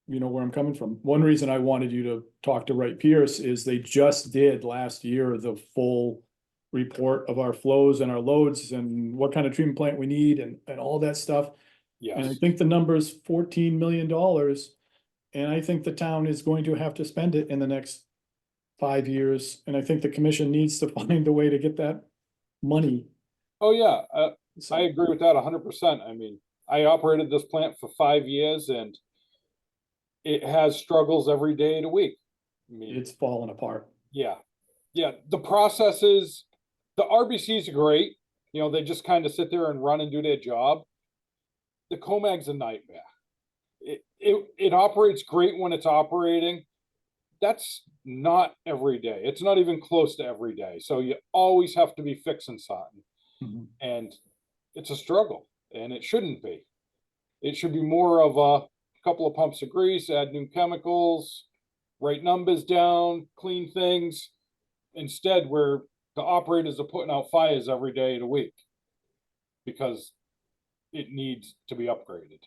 you know where I'm coming from, one reason I wanted you to talk to Wright Pierce is they just did last year the full report of our flows and our loads and what kind of treatment plant we need and all that stuff. And I Yes, think the number's $14 million. And I think the town is going to have to spend it in the next 5 years. And I think the commission needs to find a way to get that money. oh yeah, So I agree with that 100%. I mean, I operated this plant for 5 years and it has struggles every day of the week. I mean, it's falling apart. yeah, the processes, the RBCs are great. You know, they just kind of sit there and run and do their job. The Comag's a nightmare. It operates great when it's operating. That's not every day. It's not even close to every day. So you always have to be fixing something. Mhm. And it's a struggle, and it shouldn't be. It should be more of a couple of pumps of grease, add new chemicals, write numbers down, clean things. Instead, where the operators are putting out fires every day of the week because it needs to be upgraded.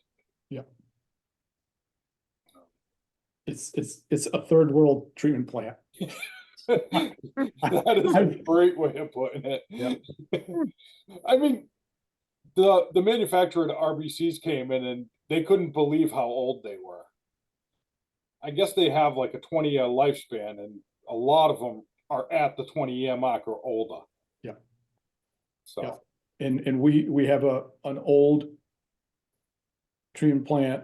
It's a third world treatment plant. That is a great way of putting it. Yep. I mean, the manufacturer of the RBCs came in and they couldn't believe how old they were. I guess they have like a 20-year lifespan, and a lot of them are at the 20-year mark or older. Yeah. So, Yeah. And we have an old treatment plant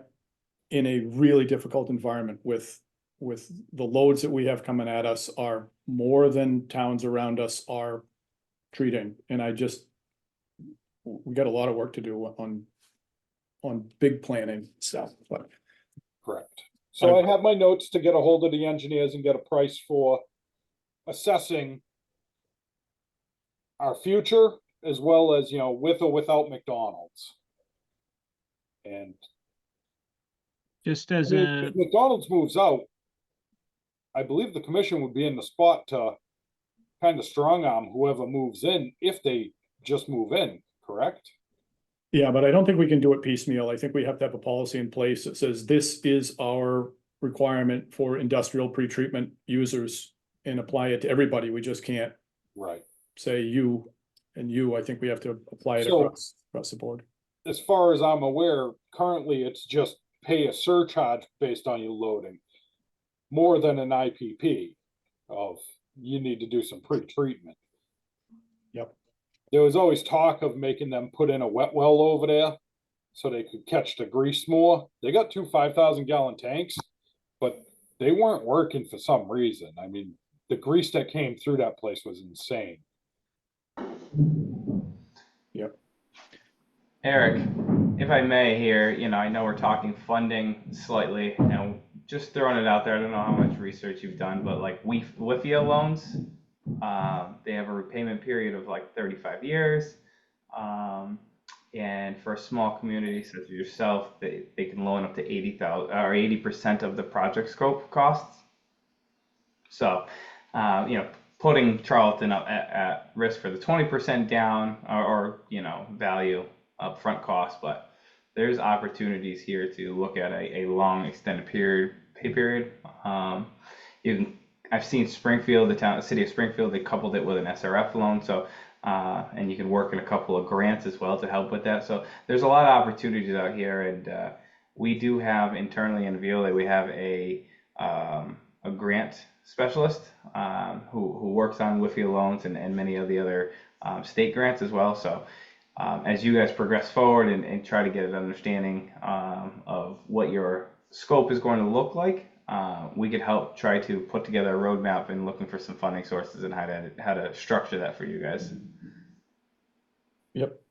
in a really difficult environment with the loads that we have coming at us are more than towns around us are treating. And we got a lot of work to do on big planning stuff, but correct. So I have my notes to get a hold of the engineers and get a price for assessing our future as well as, you know, with or without McDonald's. And Just I as mean, a, if McDonald's moves out, I believe the commission would be in the spot to kind of strong arm whoever moves in if they just move in, correct? yeah, but I don't think we can do it piecemeal. I think we have to have a policy in place that says this is our requirement for industrial pretreatment users and apply it to everybody. We just can't Right. say you and you. I think we have to apply it So- across the board. As far as I'm aware, currently it's just pay a surcharge based on your loading. More than an IPP of you need to do some pre-treatment. Yep. There was always talk of making them put in a wet well over there so they could catch the grease more. They got 2 5,000-gallon tanks, but they weren't working for some reason. I mean, the grease that came through that place was insane. Yep. Eric, if I may here, I know we're talking funding slightly, and just throwing it out there, I don't know how much research you've done, but like WIFIA loans, they have a repayment period of like 35 years. And for a small community such as yourself, they can loan up to 80,000 or 80% of the project scope costs. So, putting Charlton up at risk for the 20% down or value upfront cost, but there's opportunities here to look at a long extended pay period. I've seen Springfield, the city of Springfield, they coupled it with an SRF loan. So, and you can work in a couple of grants as well to help with that. So there's a lot of opportunities out here, and we do have internally in Veolia, we have a grant specialist who works on WIFIA loans and many of the other state grants as well. So as you guys progress forward and try to get an understanding of what your scope is going to look like, we could help try to put together a roadmap and looking for some funding sources and how to structure that for you guys. Yep.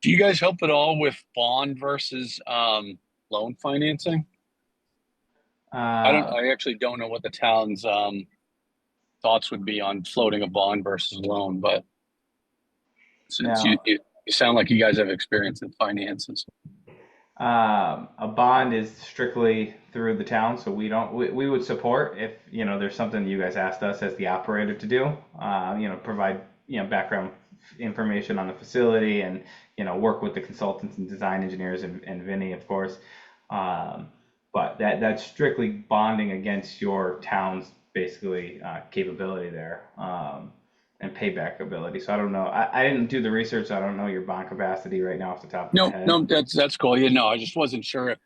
Do you guys help at all with bond versus loan financing? I actually don't know what the town's thoughts would be on floating a bond versus loan, but since Now- you sound like you guys have experience in finances. A bond is strictly through the town, so we would support if, there's something you guys asked us as the operator to do, provide, background information on the facility and, work with the consultants and design engineers and Vinny, of course. But that's strictly bonding against your town's basically capability there. And payback ability. So I don't know. I didn't do the research. So I don't know your bond capacity right now off the top of my head. No, that's cool. Yeah, no, I just wasn't sure if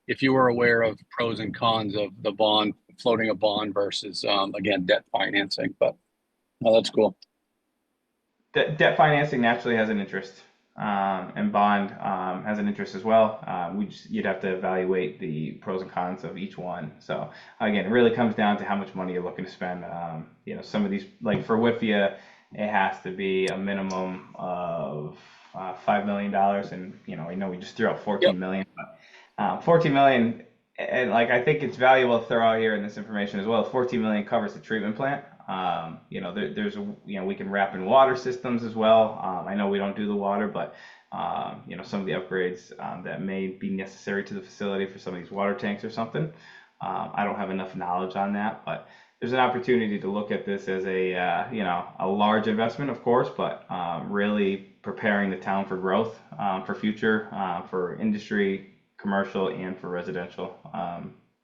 if you were aware of pros and cons of the bond, floating a bond versus again debt financing. But no, that's cool. Debt financing naturally has an interest, and bond has an interest as well. You'd have to evaluate the pros and cons of each one. So again, it really comes down to how much money you're looking to spend. Some of these, like for WIFIA, it has to be a minimum of $5 million, and I know we just threw out 14 million, but 14 million, and like I think it's valuable to throw out here in this information as well. 14 million covers the treatment plant. There's we can wrap in water systems as well. I know we don't do the water, but some of the upgrades that may be necessary to the facility for some of these water tanks or something. I don't have enough knowledge on that, but there's an opportunity to look at this as a large investment, of course, but really preparing the town for growth, for future, for industry, commercial, and for residential.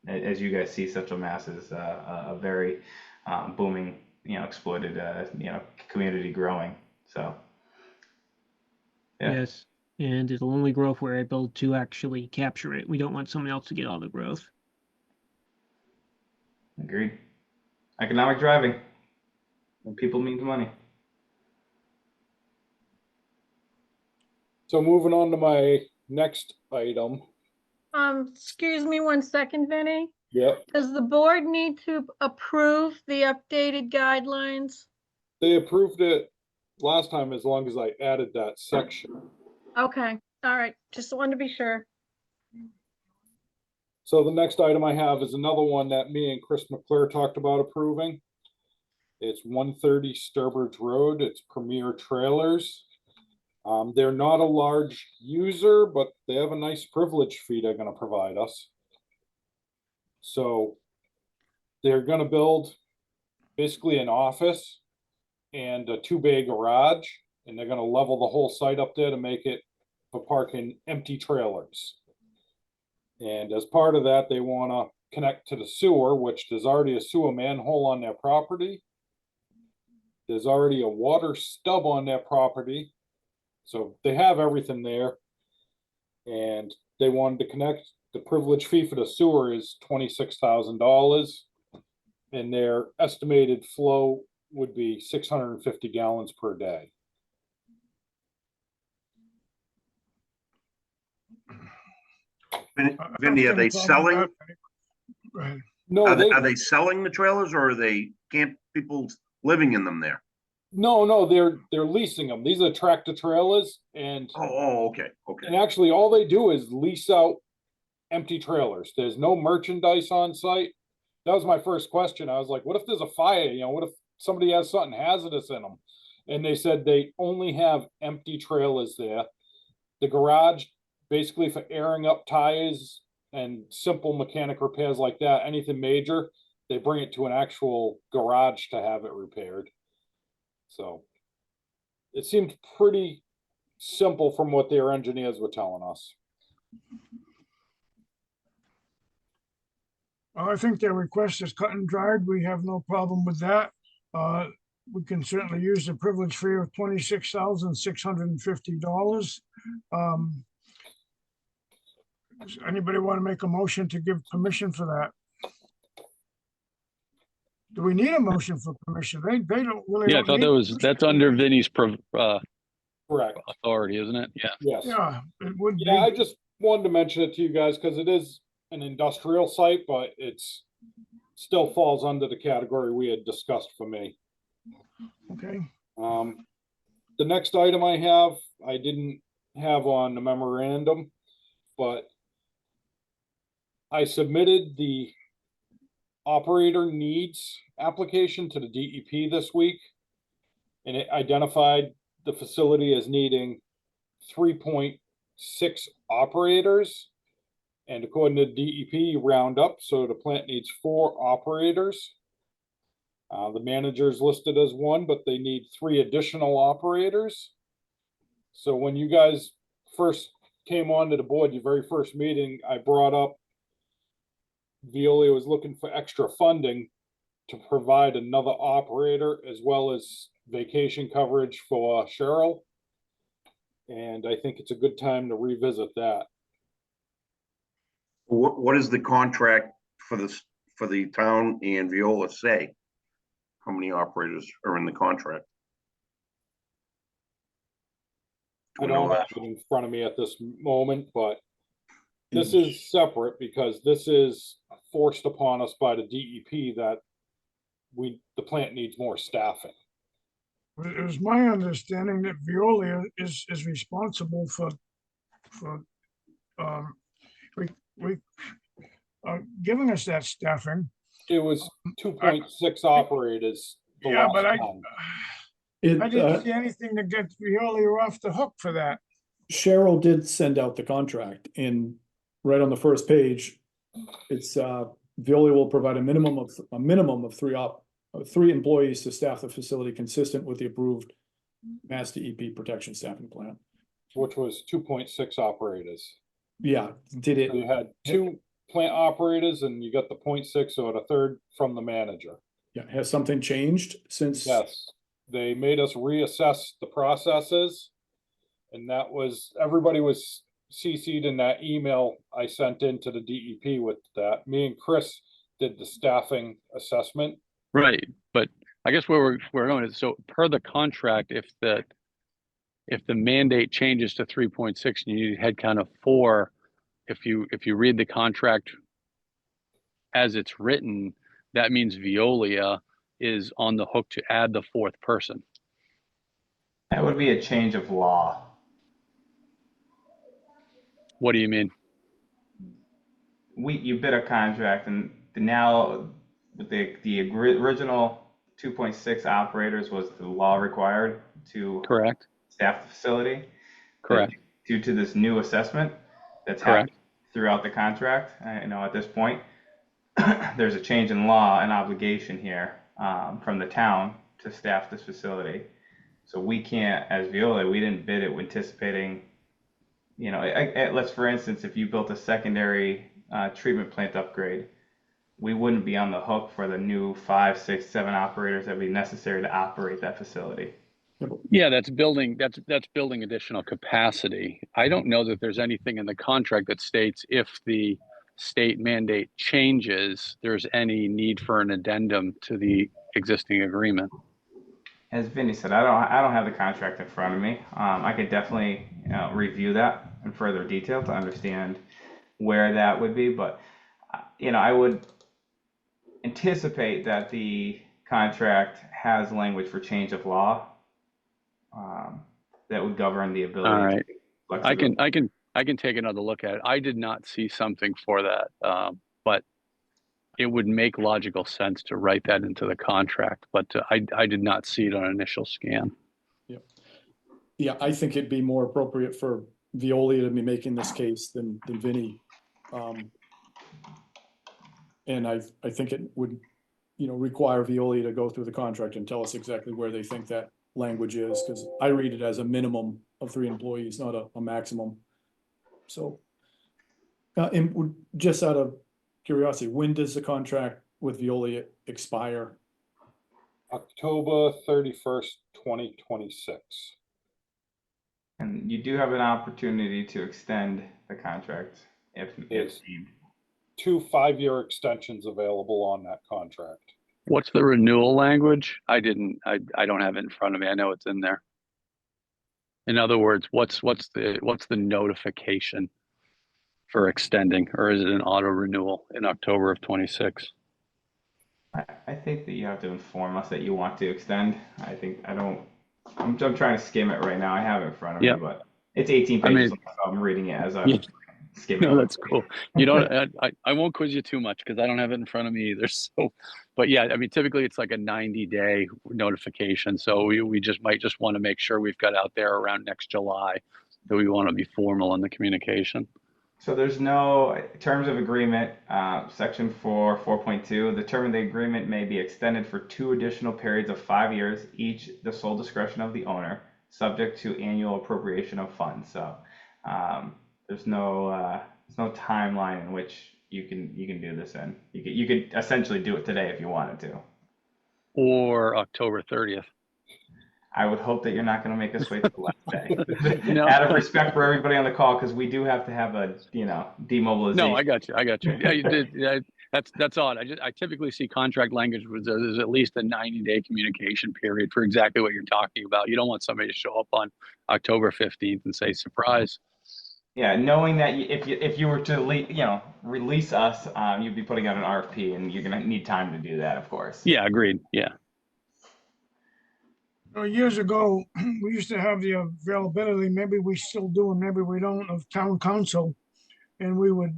As you guys see, Central Mass is a very booming, exploited, community growing. So, yeah. Yes, and it'll only grow if we're able to actually capture it. We don't want someone else to get all the growth. Agreed. Economic driving. When people means money. So moving on to my next item. Excuse me 1 second, Vinny. Yep, Does the board need to approve the updated guidelines? they approved it last time as long as I added that section. Okay, all right, just wanted to be sure. So the next item I have is another one that me and Chris McClure talked about approving. It's 130 Sturbridge Road. It's Premier Trailers. They're not a large user, but they have a nice privilege fee they're going to provide us. So they're going to build basically an office and a 2-bay garage, and they're going to level the whole site up there to make it for parking empty trailers. And as part of that, they want to connect to the sewer, which there's already a sewer manhole on their property. There's already a water stub on their property. So they have everything there. And they wanted to connect. The privilege fee for the sewer is $26,000. And their estimated flow would be 650 gallons per day. Vinny, are they selling? Go ahead. No, Are they selling the trailers, or are they people living in them there? no, they're leasing them. These are tractor trailers, and Okay. and actually all they do is lease out empty trailers. There's no merchandise on site. That was my first question. I was like, what if there's a fire? What if somebody has something hazardous in them? And they said they only have empty trailers there. The garage, basically for airing up tires and simple mechanic repairs like that, anything major, they bring it to an actual garage to have it repaired. So it seemed pretty simple from what their engineers were telling us. Well, I think their request is cut and dried. We have no problem with that. We can certainly use the privilege fee of $26,650. Does anybody want to make a motion to give permission for that? Do we need a motion for permission? They don't really. Yeah, I don't thought need that's under Vinny's Correct. authority, isn't it? Yeah. Yes. Yeah, it would be. Yeah, wanted to mention it to you guys because it is an industrial site, but it's still falls under the category we had discussed for me. Okay, The next item I have, I didn't have on the memorandum, but I submitted the operator needs application to the DEP this week, and it identified the facility as needing 3.6 operators. And according to DEP, you round up, so the plant needs 4 operators. The manager is listed as 1, but they need 3 additional operators. So when you guys first came onto the board, your very first meeting, I brought up Veolia was looking for extra funding to provide another operator as well as vacation coverage for Cheryl. And I think it's a good time to revisit that. What is the contract for the town and Veola say? How many operators are in the contract? I don't have it in front of me at this moment, but this is separate because this is forced upon us by the DEP that the plant needs more staffing. it was my understanding that Veolia is responsible for giving us that staffing. It was 2.6 operators. the Yeah, last but I time. didn't see anything to get Veolia off the hook for that. Cheryl did send out the contract, and right on the first page, it's Veolia will provide a minimum of 3 employees to staff the facility consistent with the approved Mass DEP protection staffing plan. Which was 2.6 operators. Yeah, did So you it? had 2 plant operators and you got the 0.6 or the third from the manager. Yeah, has something changed since? Yes, they made us reassess the processes. And that was, everybody was CC'd in that email I sent into the DEP with that. Me and Chris did the staffing assessment. Right, but I guess where we're going is, so per the contract, if the mandate changes to 3.6 and you need a head count of 4, if you read the contract as it's written, that means Veolia is on the hook to add the 4th person. That would be a change of law. What do you mean? You bid a contract, and now with the original 2.6 operators was the law required to Correct. staff the facility. Correct. But due to this new assessment that's Correct. happened throughout the contract, at this point, there's a change in law and obligation here from the town to staff this facility. So we can't, as Veolia, we didn't bid it anticipating, let's, for instance, if you built a secondary treatment plant upgrade, we wouldn't be on the hook for the new 5, 6, 7 operators that would be necessary to operate that facility. Yeah, that's building additional capacity. I don't know that there's anything in the contract that states if the state mandate changes, there's any need for an addendum to the existing agreement. As Vinny said, I don't have the contract in front of me. I could definitely review that in further detail to understand where that would be, but I would anticipate that the contract has language for change of law that would govern the ability. All right, to I can take another look at it. I did not see something for that, but it would make logical sense to write that into the contract. But I did not see it on initial scan. Yeah, I think it'd be more appropriate for Veolia to be making this case than Vinny. And I think it would, require Veolia to go through the contract and tell us exactly where they think that language is, because I read it as a minimum of 3 employees, not a maximum. So, and just out of curiosity, when does the contract with Veolia expire? October 31st, 2026. And you do have an opportunity to extend the contract if Yes. needed. 2 5-year extensions available on that contract. What's the renewal language? I don't have it in front of me. I know it's in there. In other words, what's the notification? for extending, or is it an auto renewal in October of 26? I think that you have to inform us that you want to extend. I'm trying to skim it right now. I have it in front of Yeah. me, but it's 18 I mean- pages. So I'm reading it as I'm Yeah. skimming. No, that's cool. You don't, I won't quiz you too much because I don't have it in front of me either. So, but yeah, I mean, typically it's like a 90-day notification. So we just might just want to make sure we've got out there around next July that we want to be formal in the communication. So there's no terms of agreement, section 4.2. The term of the agreement may be extended for 2 additional periods of 5 years, each the sole discretion of the owner, subject to annual appropriation of funds. So there's no timeline in which you can do this in. You could essentially do it today if you wanted to. Or October 30th. I would hope that you're not going to make us wait till the last day. No. Out of respect for everybody on the call, because we do have to have a demobilization. No, I got you. Yeah, you did. Yeah, that's odd. I typically see contract language was there's at least a 90-day communication period for exactly what you're talking about. You don't want somebody to show up on October 15th and say, surprise. Yeah, knowing that if you were to release us, you'd be putting out an RFP, and you're gonna need time to do that, of course. Yeah, agreed. Yeah. Years ago, we used to have the availability, maybe we still do and maybe we don't, of town council. And we would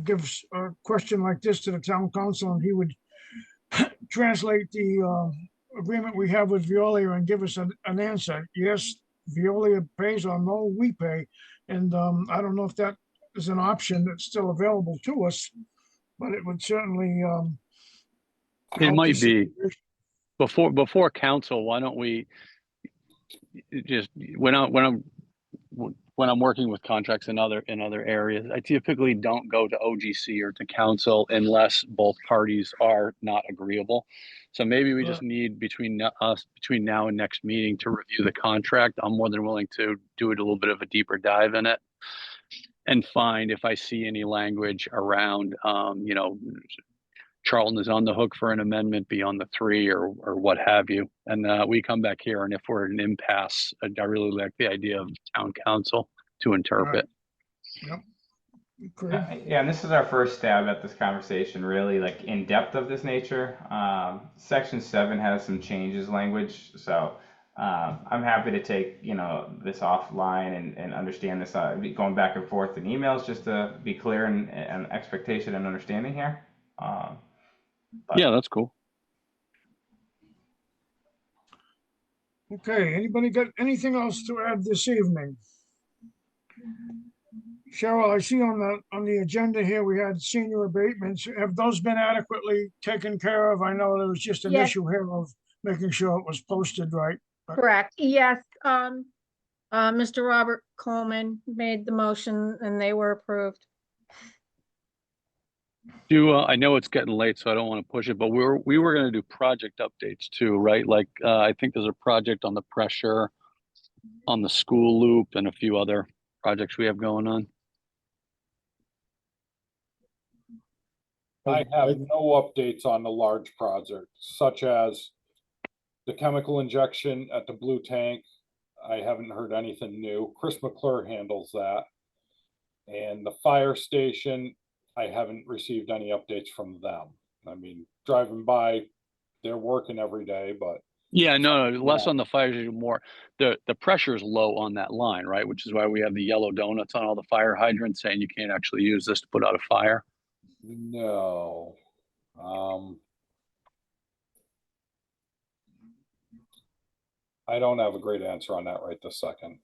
give a question like this to the town council and he would translate the agreement we have with Veolia and give us an answer. Yes, Veolia pays or no, we pay. And I don't know if that is an option that's still available to us, but it would certainly It help might the be. situation. Before council, why don't we just when I'm working with contracts in other areas, I typically don't go to OGC or to council unless both parties are not agreeable. So maybe we just need between now and next meeting to review the contract. I'm more than willing to do it a little bit of a deeper dive in it and find if I see any language around Charlton is on the hook for an amendment beyond the 3 or what have you. And we come back here, and if we're at an impasse, I really like the idea of town council to interpret. Yep. Okay. Yeah, and this is our first stab at this conversation, really like in depth of this nature. Section 7 has some changes language, so I'm happy to take this offline and understand this. Going back and forth in emails just to be clear and expectation and understanding here. Yeah, that's cool. Okay, anybody got anything else to add this evening? Cheryl, I see on the agenda here, we had senior abatements. Have those been adequately taken care of? I know there was just an Yes. issue here of making sure it was posted right. Correct. Yes. Mr. Robert Coleman made the motion and they were approved. I know it's getting late, so I don't want to push it, but we were going to do project updates too, right? Like I think there's a project on the pressure on the school loop and a few other projects we have going on. I have no updates on the large projects, such as the chemical injection at the blue tank. I haven't heard anything new. Chris McClure handles that. And the fire station, I haven't received any updates from them. I mean, driving by, they're working every day, but Yeah, no, less on the fire station, more the pressure is low on that line, right? Which is why we have the yellow donuts on all the fire hydrants saying you can't actually use this to put out a fire. no. I don't have a great answer on that right this second.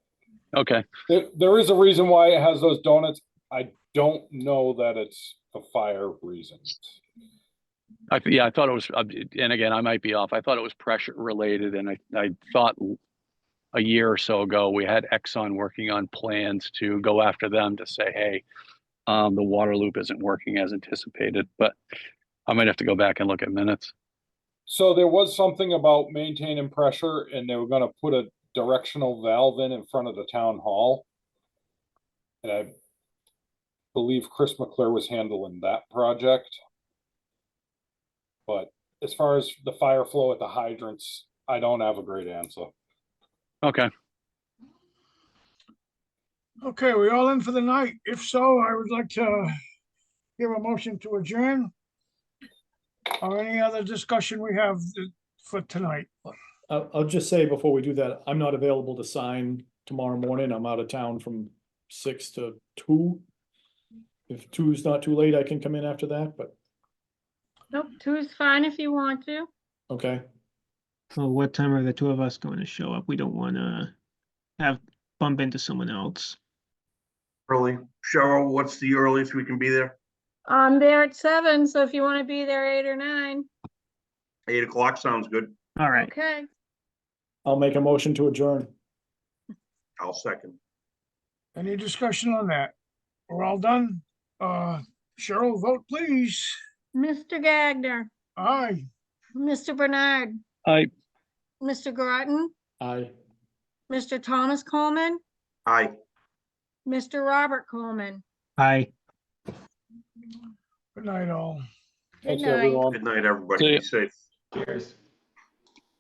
Okay. There is a reason why it has those donuts. I don't know that it's the fire reasons. I thought it was, and again, I might be off. I thought it was pressure related, and I thought a year or so ago we had Exxon working on plans to go after them to say, hey, the water loop isn't working as anticipated. But I might have to go back and look at minutes. So there was something about maintaining pressure, and they were going to put a directional valve in front of the town hall. And I believe Chris McClure was handling that project. But as far as the fire flow at the hydrants, I don't have a great answer. Okay. Okay, we all in for the night? If so, I would like to give a motion to adjourn. Or any other discussion we have for tonight. I'll just say before we do that, I'm not available to sign tomorrow morning. I'm out of town from 6 to 2. If 2 is not too late, I can come in after that, but, Nope, 2 is fine if you want to. okay. So what time are the two of us going to show up? We don't want to bump into someone else. Early. Cheryl, what's the earliest we can be there? I'm there at 7, so if you want to be there 8 or 9, 8 o'clock sounds good. All right. okay. I'll make a motion to adjourn. I'll second. Any discussion on that? We're all done? Cheryl, vote please. Mr. Gagner, Aye. Mr. Bernard, I, Mr. Groton, Aye. Mr. Thomas Coleman, Aye. Mr. Robert Coleman. Aye. Good night, all. Good Thanks, night. everyone. Good night, everybody. See ya. Be safe. Cheers.